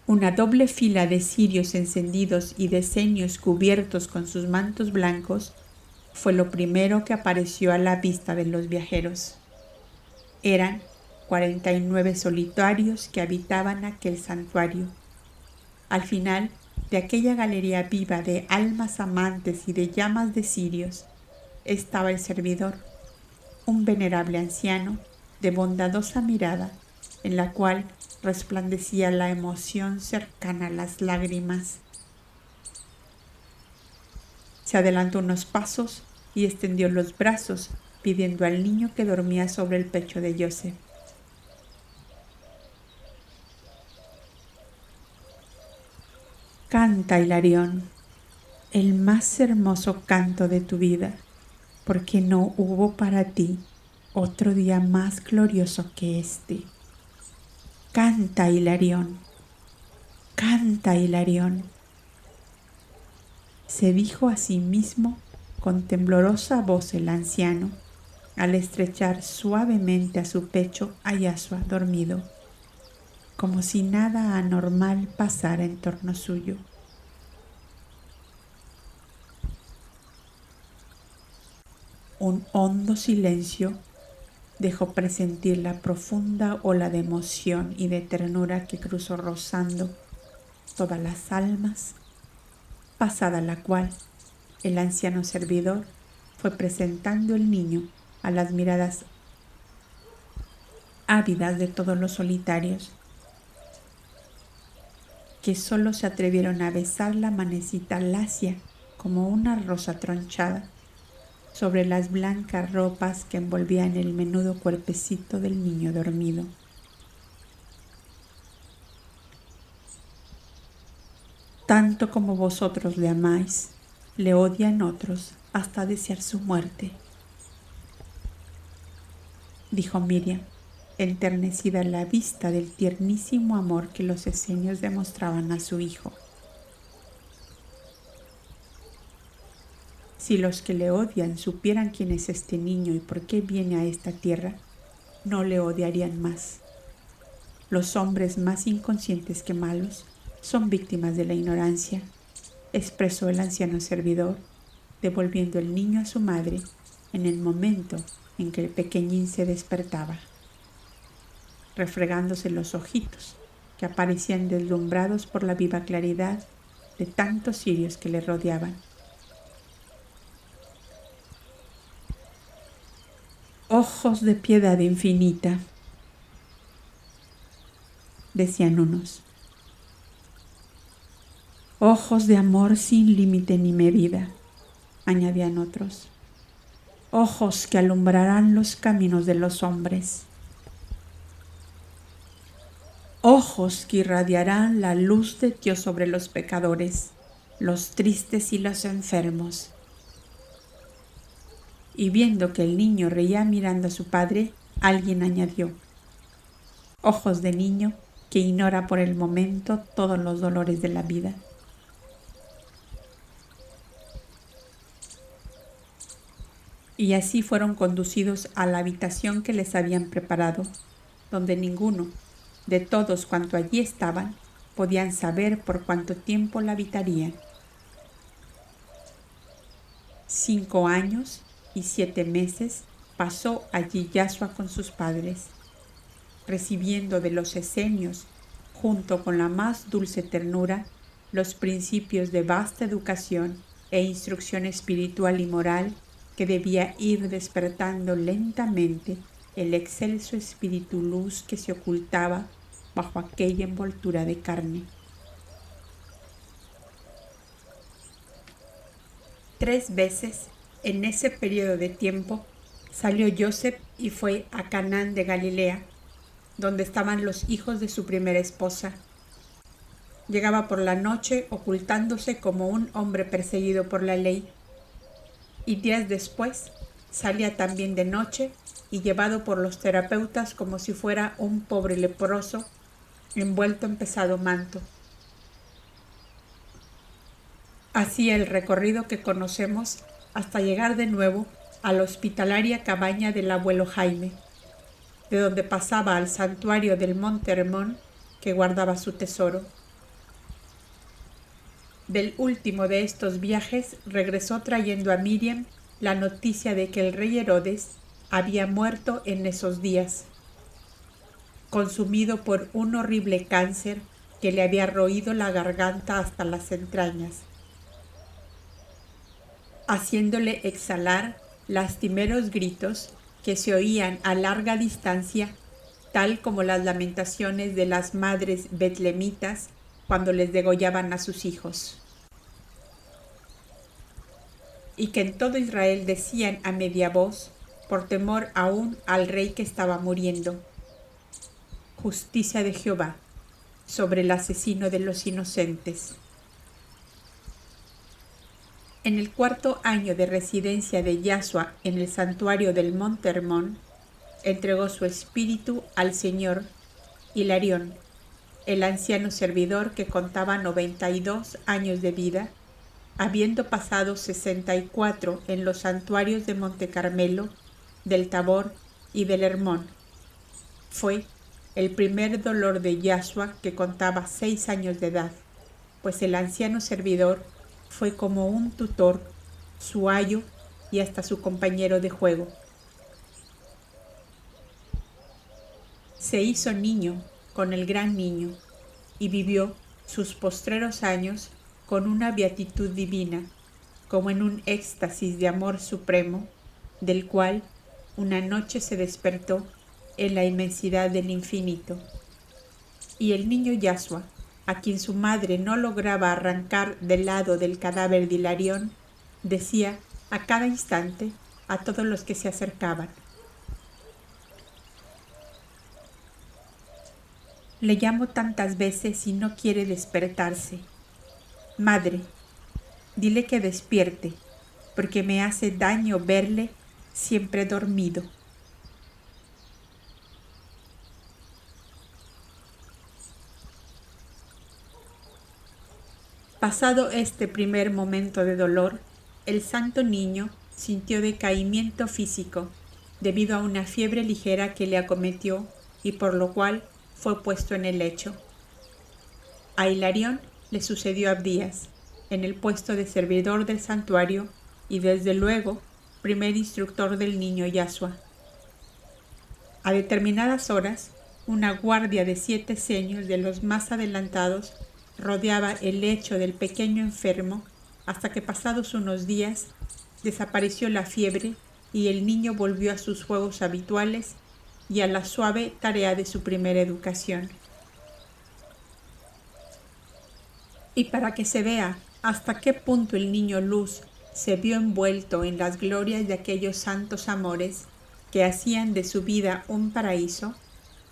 Una doble fila de cirios encendidos y de cenios cubiertos con sus mantos blancos fue lo primero que apareció a la vista de los viajeros. Eran 49 solitarios que habitaban aquel santuario. Al final de aquella galería viva de almas amantes y de llamas de cirios, estaba el servidor, un venerable anciano de bondadosa mirada, en la cual resplandecía la emoción cercana a las lágrimas. Se adelantó unos pasos y extendió los brazos, pidiendo al niño que dormía sobre el pecho de Joseph. Canta, Hilarión, el más hermoso canto de tu vida, porque no hubo para ti otro día más glorioso que este. Canta, Hilarión, canta, Hilarión. Se dijo a sí mismo con temblorosa voz el anciano, al estrechar suavemente a su pecho a Yashua dormido, como si nada anormal pasara en torno suyo. Un hondo silencio dejó presentir la profunda ola de emoción y de ternura que cruzó rozando todas las almas, pasada la cual el anciano servidor fue presentando el niño a las miradas ávidas de todos los solitarios, que solo se atrevieron a besar la manecita lacia como una rosa tronchada sobre las blancas ropas que envolvían el menudo cuerpecito del niño dormido. Tanto como vosotros le amáis, le odian otros hasta desear su muerte, dijo Miriam, enternecida a la vista del tiernísimo amor que los esenios demostraban a su hijo. Si los que le odian supieran quién es este niño y por qué viene a esta tierra, no le odiarían más. Los hombres más inconscientes que malos son víctimas de la ignorancia, expresó el anciano servidor, devolviendo el niño a su madre en el momento en que el pequeñín se despertaba, refregándose los ojitos que aparecían deslumbrados por la viva claridad de tantos cirios que le rodeaban. Ojos de piedad infinita, decían unos. Ojos de amor sin límite ni medida, añadían otros. Ojos que alumbrarán los caminos de los hombres. Ojos que irradiarán la luz de Dios sobre los pecadores, los tristes y los enfermos. Y viendo que el niño reía mirando a su padre, alguien añadió: ojos de niño que ignora por el momento todos los dolores de la vida. Y así fueron conducidos a la habitación que les habían preparado, donde ninguno, de todos cuantos allí estaban, podían saber por cuánto tiempo la habitarían. 5 años y 7 meses pasó allí Yashua con sus padres, recibiendo de los esenios, junto con la más dulce ternura, los principios de vasta educación e instrucción espiritual y moral que debía ir despertando lentamente el excelso espíritu luz que se ocultaba bajo aquella envoltura de carne. 3 veces en ese periodo de tiempo salió Joseph y fue a Canaán de Galilea, donde estaban los hijos de su primera esposa, Llegaba por la noche ocultándose como un hombre perseguido por la ley, y días después salía también de noche y llevado por los terapeutas como si fuera un pobre leproso envuelto en pesado manto. Hacía el recorrido que conocemos hasta llegar de nuevo a la hospitalaria cabaña del abuelo Jaime, de donde pasaba al santuario del Monte Hermón que guardaba su tesoro. Del último de estos viajes regresó trayendo a Miriam la noticia de que el rey Herodes había muerto en esos días, consumido por un horrible cáncer que le había roído la garganta hasta las entrañas, haciéndole exhalar lastimeros gritos que se oían a larga distancia, tal como las lamentaciones de las madres betlemitas cuando les degollaban a sus hijos. Y que en todo Israel decían a media voz, por temor aún al rey que estaba muriendo: justicia de Jehová sobre el asesino de los inocentes. En el 4º año de residencia de Yahshua en el santuario del Monte Hermón, entregó su espíritu al Señor Hilarión, el anciano servidor que contaba 92 años de vida, habiendo pasado 64 en los santuarios de Monte Carmelo, del Tabor y del Hermón. Fue el primer dolor de Yahshua, que contaba 6 años de edad, pues el anciano servidor fue como un tutor, su ayo y hasta su compañero de juego. Se hizo niño con el gran niño y vivió sus postreros años con una beatitud divina, como en un éxtasis de amor supremo, del cual una noche se despertó en la inmensidad del infinito. Y el niño Yahshua, a quien su madre no lograba arrancar del lado del cadáver de Hilarión, decía a cada instante a todos los que se acercaban: le llamo tantas veces y no quiere despertarse. Madre, dile que despierte, porque me hace daño verle siempre dormido. Pasado este primer momento de dolor, el santo niño sintió decaimiento físico debido a una fiebre ligera que le acometió y por lo cual fue puesto en el lecho. A Hilarión le sucedió Abdías en el puesto de servidor del santuario y desde luego primer instructor del niño Yahshua. A determinadas horas, una guardia de 7 seños de los más adelantados rodeaba el lecho del pequeño enfermo hasta que, pasados unos días, desapareció la fiebre y el niño volvió a sus juegos habituales y a la suave tarea de su primera educación. Y para que se vea hasta qué punto el niño Luz se vio envuelto en las glorias de aquellos santos amores que hacían de su vida un paraíso,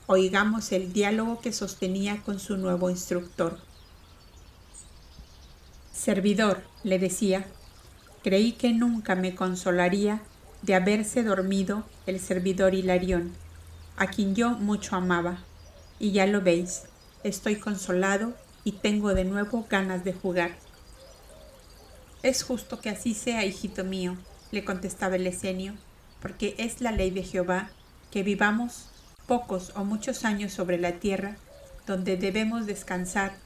oigamos el diálogo que sostenía con su nuevo instructor. Servidor, le decía, creí que nunca me consolaría de haberse dormido el servidor Hilarión, a quien yo mucho amaba, y ya lo veis, estoy consolado y tengo de nuevo ganas de jugar. Es justo que así sea, hijito mío, le contestaba el esenio, porque es la ley de Jehová que vivamos pocos o muchos años sobre la tierra, donde debemos descansar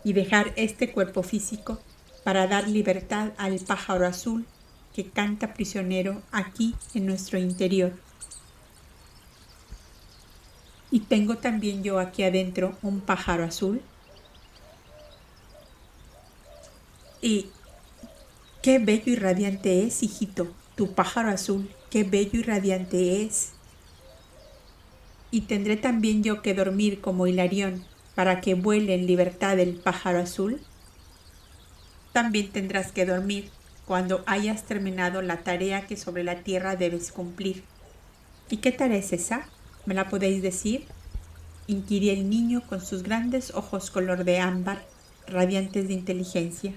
y dejar este cuerpo físico para dar libertad al pájaro azul que canta prisionero aquí en nuestro interior. ¿Y tengo también yo aquí adentro un pájaro azul? Y qué bello y radiante es, hijito, tu pájaro azul, qué bello y radiante es. ¿Y tendré también yo que dormir como Hilarión para que vuele en libertad el pájaro azul? También tendrás que dormir cuando hayas terminado la tarea que sobre la tierra debes cumplir. ¿Y qué tarea es esa? ¿Me la podéis decir? inquirió el niño con sus grandes ojos color de ámbar, radiantes de inteligencia.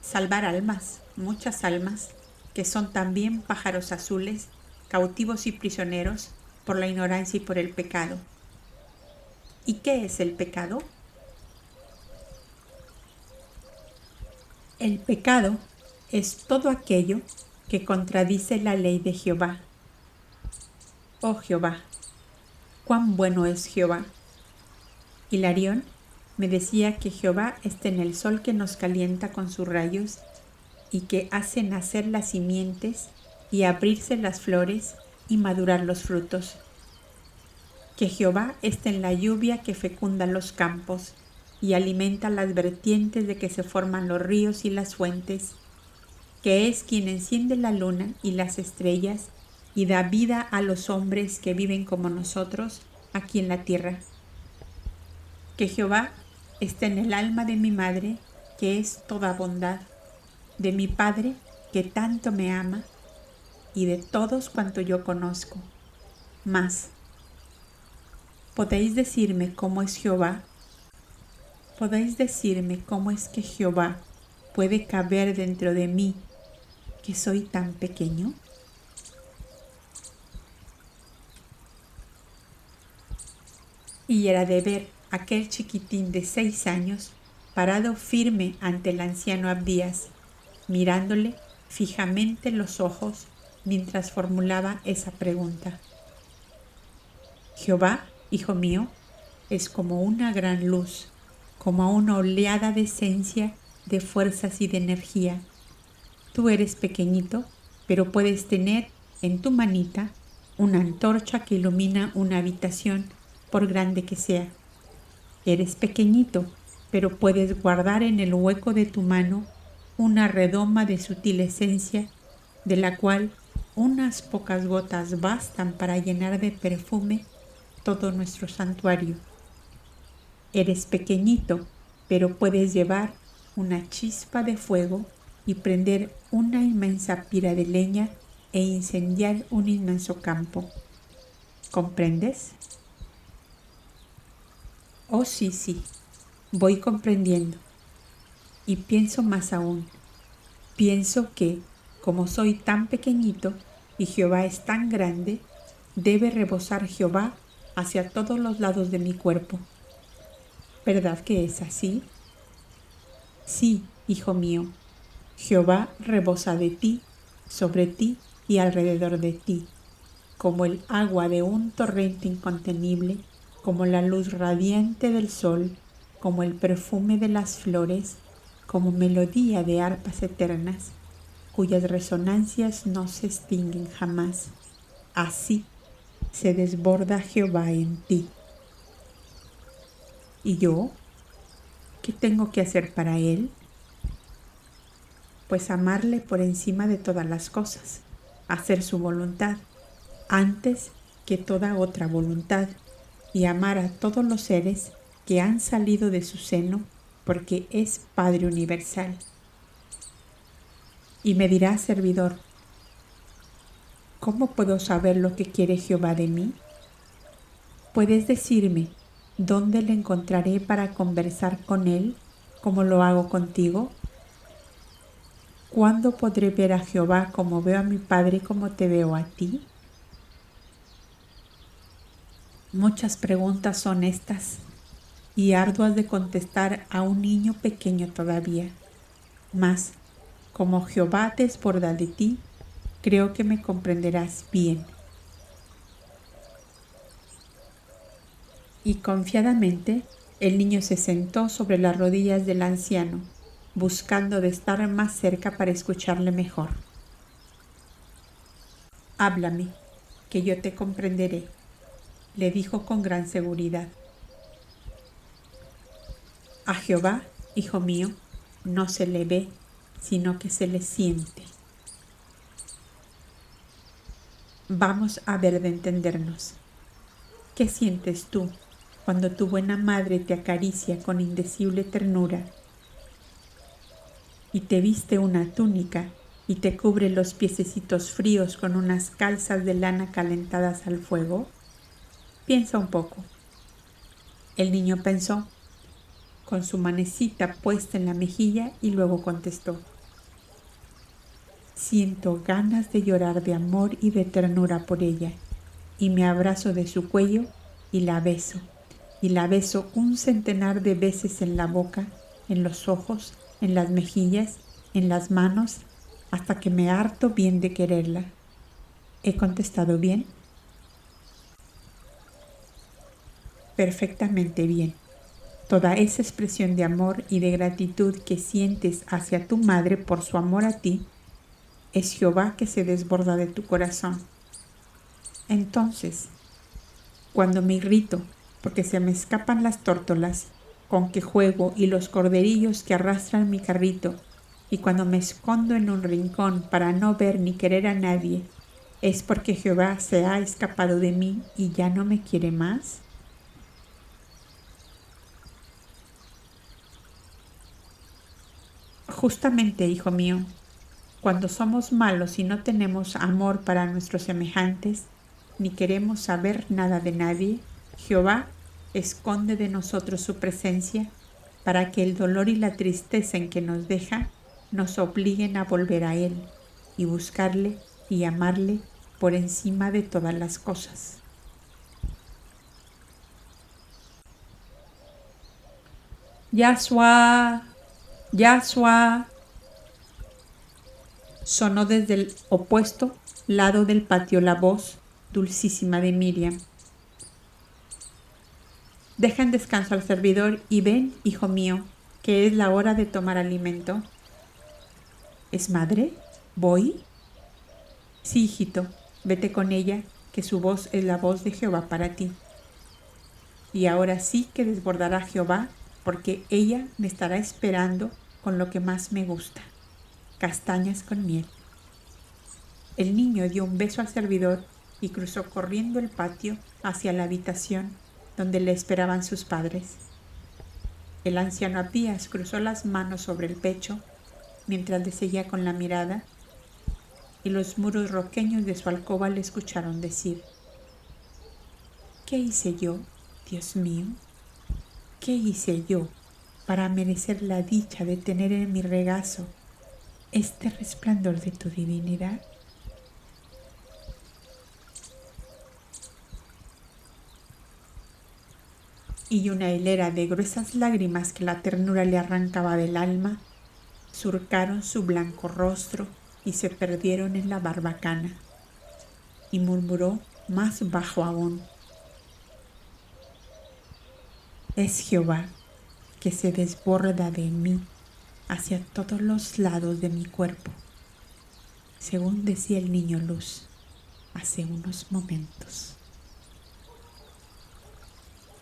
Salvar almas, muchas almas, que son también pájaros azules, cautivos y prisioneros por la ignorancia y por el pecado. ¿Y qué es el pecado? El pecado es todo aquello que contradice la ley de Jehová. Oh Jehová, cuán bueno es Jehová. Hilarión me decía que Jehová está en el sol que nos calienta con sus rayos y que hace nacer las simientes y abrirse las flores y madurar los frutos. Que Jehová está en la lluvia que fecunda los campos y alimenta las vertientes de que se forman los ríos y las fuentes, que es quien enciende la luna y las estrellas y da vida a los hombres que viven como nosotros aquí en la tierra. Que Jehová esté en el alma de mi madre, que es toda bondad, de mi padre, que tanto me ama, y de todos cuanto yo conozco. Mas, ¿podéis decirme cómo es Jehová? ¿Podéis decirme cómo es que Jehová puede caber dentro de mí, que soy tan pequeño? Y era de ver aquel chiquitín de 6 años parado firme ante el anciano Abdías, mirándole fijamente los ojos mientras formulaba esa pregunta. Jehová, hijo mío, es como una gran luz, como una oleada de esencia, de fuerzas y de energía. Tú eres pequeñito, pero puedes tener en tu manita una antorcha que ilumina una habitación, por grande que sea. Eres pequeñito, pero puedes guardar en el hueco de tu mano una redoma de sutil esencia, de la cual unas pocas gotas bastan para llenar de perfume todo nuestro santuario. Eres pequeñito, pero puedes llevar una chispa de fuego y prender una inmensa pira de leña e incendiar un inmenso campo. ¿Comprendes? Oh, sí, voy comprendiendo. Y pienso más aún. Pienso que, como soy tan pequeñito y Jehová es tan grande, debe rebosar Jehová hacia todos los lados de mi cuerpo. ¿Verdad que es así? Sí, hijo mío. Jehová rebosa de ti, sobre ti y alrededor de ti, como el agua de un torrente incontenible, como la luz radiante del sol, como el perfume de las flores, como melodía de arpas eternas, cuyas resonancias no se extinguen jamás. Así se desborda Jehová en ti. ¿Y yo? ¿Qué tengo que hacer para Él? Pues amarle por encima de todas las cosas, hacer su voluntad, antes que toda otra voluntad, y amar a todos los seres que han salido de su seno, porque es Padre universal. Y me dirá, servidor, ¿cómo puedo saber lo que quiere Jehová de mí? ¿Puedes decirme dónde le encontraré para conversar con Él, como lo hago contigo? ¿Cuándo podré ver a Jehová como veo a mi Padre, como te veo a ti? Muchas preguntas son estas, y arduas de contestar a un niño pequeño todavía. Mas, como Jehová desborda de ti, creo que me comprenderás bien. Y confiadamente el niño se sentó sobre las rodillas del anciano, buscando de estar más cerca para escucharle mejor. Háblame, que yo te comprenderé, le dijo con gran seguridad. A Jehová, hijo mío, no se le ve, sino que se le siente. Vamos a ver de entendernos. ¿Qué sientes tú cuando tu buena madre te acaricia con indecible ternura y te viste una túnica y te cubre los piececitos fríos con unas calzas de lana calentadas al fuego? Piensa un poco. El niño pensó, con su manecita puesta en la mejilla, y luego contestó: siento ganas de llorar de amor y de ternura por ella, y me abrazo de su cuello y la beso un centenar de veces en la boca, en los ojos, en las mejillas, en las manos, hasta que me harto bien de quererla. ¿He contestado bien? Perfectamente bien. Toda esa expresión de amor y de gratitud que sientes hacia tu madre por su amor a ti es Jehová que se desborda de tu corazón. Entonces, cuando me irrito porque se me escapan las tórtolas con que juego y los corderillos que arrastran mi carrito, y cuando me escondo en un rincón para no ver ni querer a nadie, ¿es porque Jehová se ha escapado de mí y ya no me quiere más? Justamente, hijo mío, cuando somos malos y no tenemos amor para nuestros semejantes, ni queremos saber nada de nadie, Jehová esconde de nosotros su presencia para que el dolor y la tristeza en que nos deja nos obliguen a volver a Él y buscarle y amarle por encima de todas las cosas. Yahshua, Yahshua, sonó desde el opuesto lado del patio la voz dulcísima de Miriam. Deja en descanso al servidor y ven, hijo mío, que es la hora de tomar alimento. ¿Es madre? ¿Voy? Sí, hijito, vete con ella, que su voz es la voz de Jehová para ti. Y ahora sí que desbordará Jehová, porque ella me estará esperando con lo que más me gusta, castañas con miel. El niño dio un beso al servidor y cruzó corriendo el patio hacia la habitación donde le esperaban sus padres. El anciano Abías cruzó las manos sobre el pecho mientras le seguía con la mirada, y los muros roqueños de su alcoba le escucharon decir: ¿qué hice yo, Dios mío? ¿Qué hice yo para merecer la dicha de tener en mi regazo este resplandor de tu divinidad? Y una hilera de gruesas lágrimas que la ternura le arrancaba del alma surcaron su blanco rostro y se perdieron en la barbacana. Y murmuró más bajo aún: es Jehová que se desborda de mí hacia todos los lados de mi cuerpo, según decía el niño Luz hace unos momentos.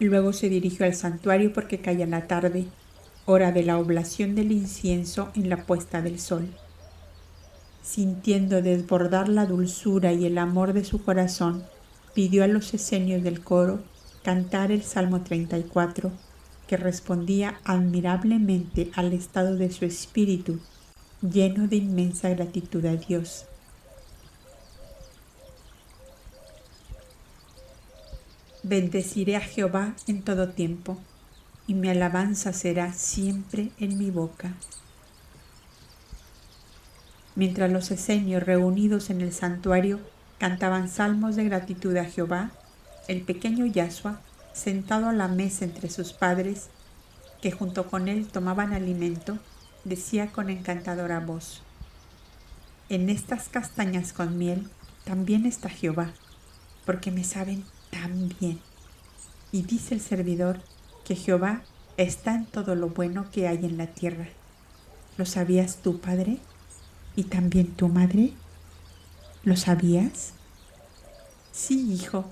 Luego se dirigió al santuario porque caía la tarde, hora de la oblación del incienso en la puesta del sol. Sintiendo desbordar la dulzura y el amor de su corazón, pidió a los esenios del coro cantar el Salmo 34, que respondía admirablemente al estado de su espíritu, lleno de inmensa gratitud a Dios. Bendeciré a Jehová en todo tiempo, y mi alabanza será siempre en mi boca. Mientras los esenios reunidos en el santuario cantaban salmos de gratitud a Jehová, el pequeño Yahshua, sentado a la mesa entre sus padres, que junto con él tomaban alimento, decía con encantadora voz: en estas castañas con miel también está Jehová, porque me saben tan bien. Y dice el servidor que Jehová está en todo lo bueno que hay en la tierra. ¿Lo sabías tú, padre? ¿Y también tu madre? ¿Lo sabías? Sí, hijo,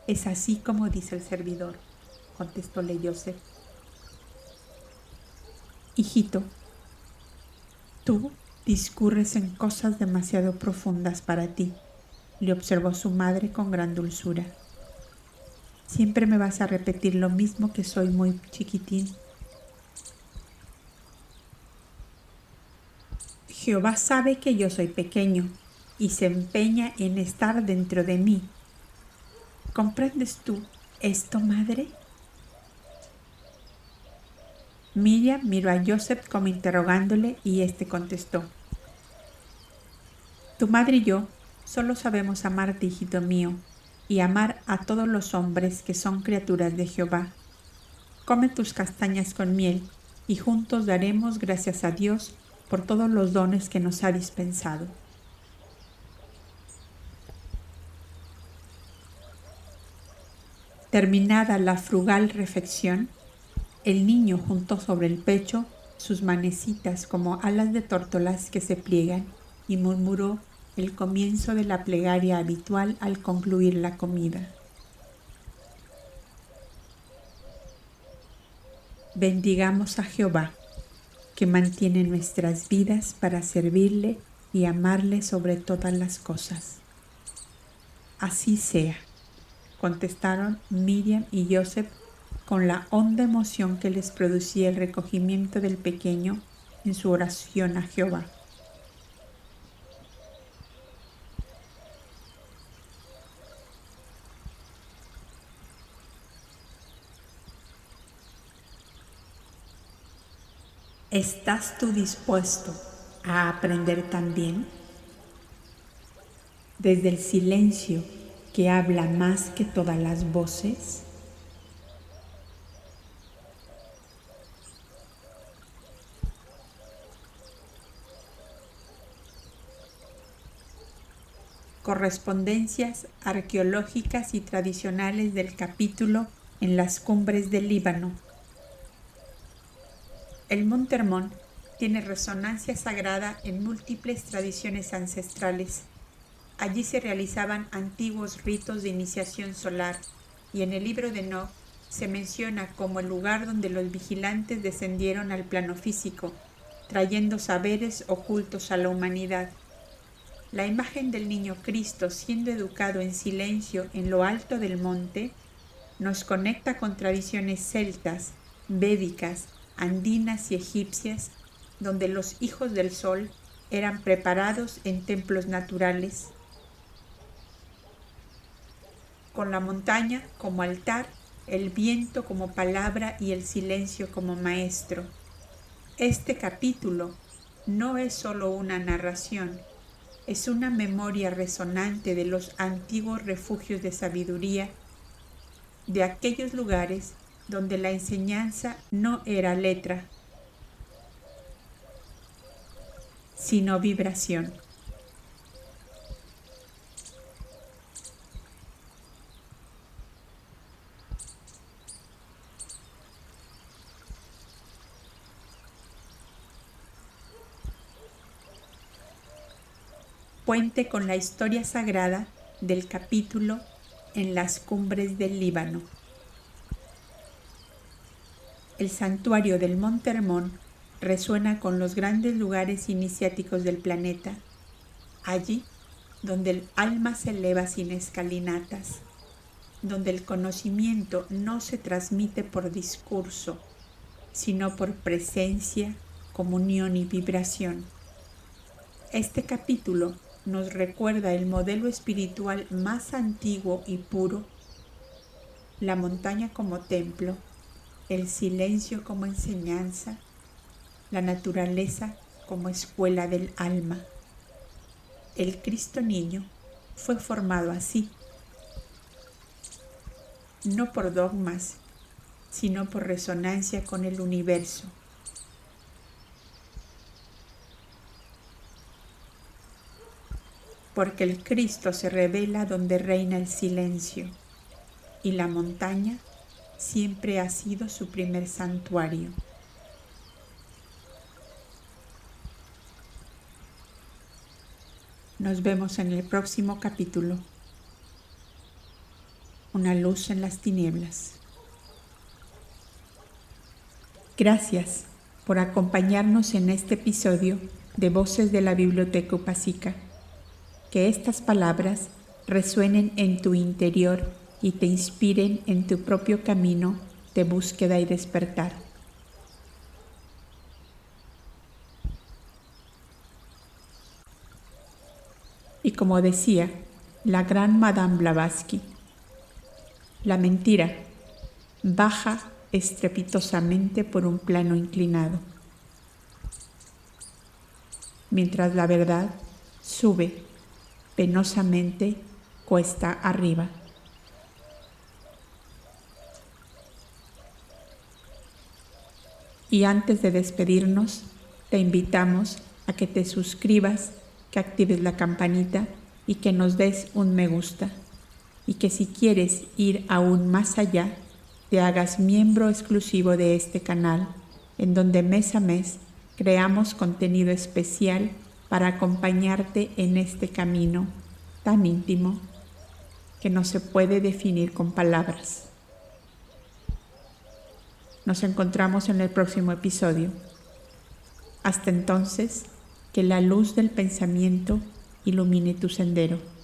es así como dice el servidor, contestóle Joseph. Hijito, tú discurres en cosas demasiado profundas para ti, le observó su madre con gran dulzura. Siempre me vas a repetir lo mismo, que soy muy chiquitín. Jehová sabe que yo soy pequeño y se empeña en estar dentro de mí. ¿Comprendes tú ¿Esto, madre? Miriam miró a Joseph como interrogándole y éste contestó: Tu madre y yo solo sabemos amarte, hijito mío, y amar a todos los hombres que son criaturas de Jehová. Come tus castañas con miel, y juntos daremos gracias a Dios por todos los dones que nos ha dispensado. Terminada la frugal refección, el niño juntó sobre el pecho sus manecitas como alas de tórtolas que se pliegan y murmuró el comienzo de la plegaria habitual al concluir la comida. Bendigamos a Jehová, que mantiene nuestras vidas para servirle y amarle sobre todas las cosas. Así sea, contestaron Miriam y Joseph con la honda emoción que les producía el recogimiento del pequeño en su oración a Jehová. ¿Estás tú dispuesto a aprender también? Desde el silencio que habla más que todas las voces. Correspondencias arqueológicas y tradicionales del capítulo en las cumbres del Líbano. El Monte Hermón tiene resonancia sagrada en múltiples tradiciones ancestrales. Allí se realizaban antiguos ritos de iniciación solar y en el libro de Enoch se menciona como el lugar donde los vigilantes descendieron al plano físico, trayendo saberes ocultos a la humanidad. La imagen del niño Cristo siendo educado en silencio en lo alto del monte nos conecta con tradiciones celtas, védicas, andinas y egipcias, donde los hijos del sol eran preparados en templos naturales, con la montaña como altar, el viento como palabra y el silencio como maestro. Este capítulo no es solo una narración, es una memoria resonante de los antiguos refugios de sabiduría, de aquellos lugares donde la enseñanza no era letra, sino vibración. Puente con la historia sagrada del capítulo en las cumbres del Líbano. El santuario del Monte Hermón resuena con los grandes lugares iniciáticos del planeta, allí donde el alma se eleva sin escalinatas, donde el conocimiento no se transmite por discurso, sino por presencia, comunión y vibración. Este capítulo nos recuerda el modelo espiritual más antiguo y puro, la montaña como templo, el silencio como enseñanza, la naturaleza como escuela del alma. El Cristo niño fue formado así, no por dogmas, sino por resonancia con el universo. Porque el Cristo se revela donde reina el silencio, y la montaña siempre ha sido su primer santuario. Nos vemos en el próximo capítulo. Una luz en las tinieblas. Gracias por acompañarnos en este episodio de Voces de la Biblioteca Upásica. Que estas palabras resuenen en tu interior y te inspiren en tu propio camino de búsqueda y despertar. Y como decía la gran Madame Blavatsky, La mentira baja estrepitosamente por un plano inclinado, mientras la verdad sube penosamente cuesta arriba. Y antes de despedirnos, te invitamos a que te suscribas, que actives la campanita y que nos des un me gusta. Y que si quieres ir aún más allá, te hagas miembro exclusivo de este canal, en donde mes a mes creamos contenido especial para acompañarte en este camino tan íntimo que no se puede definir con palabras. Nos encontramos en el próximo episodio. Hasta entonces, que la luz del pensamiento ilumine tu sendero.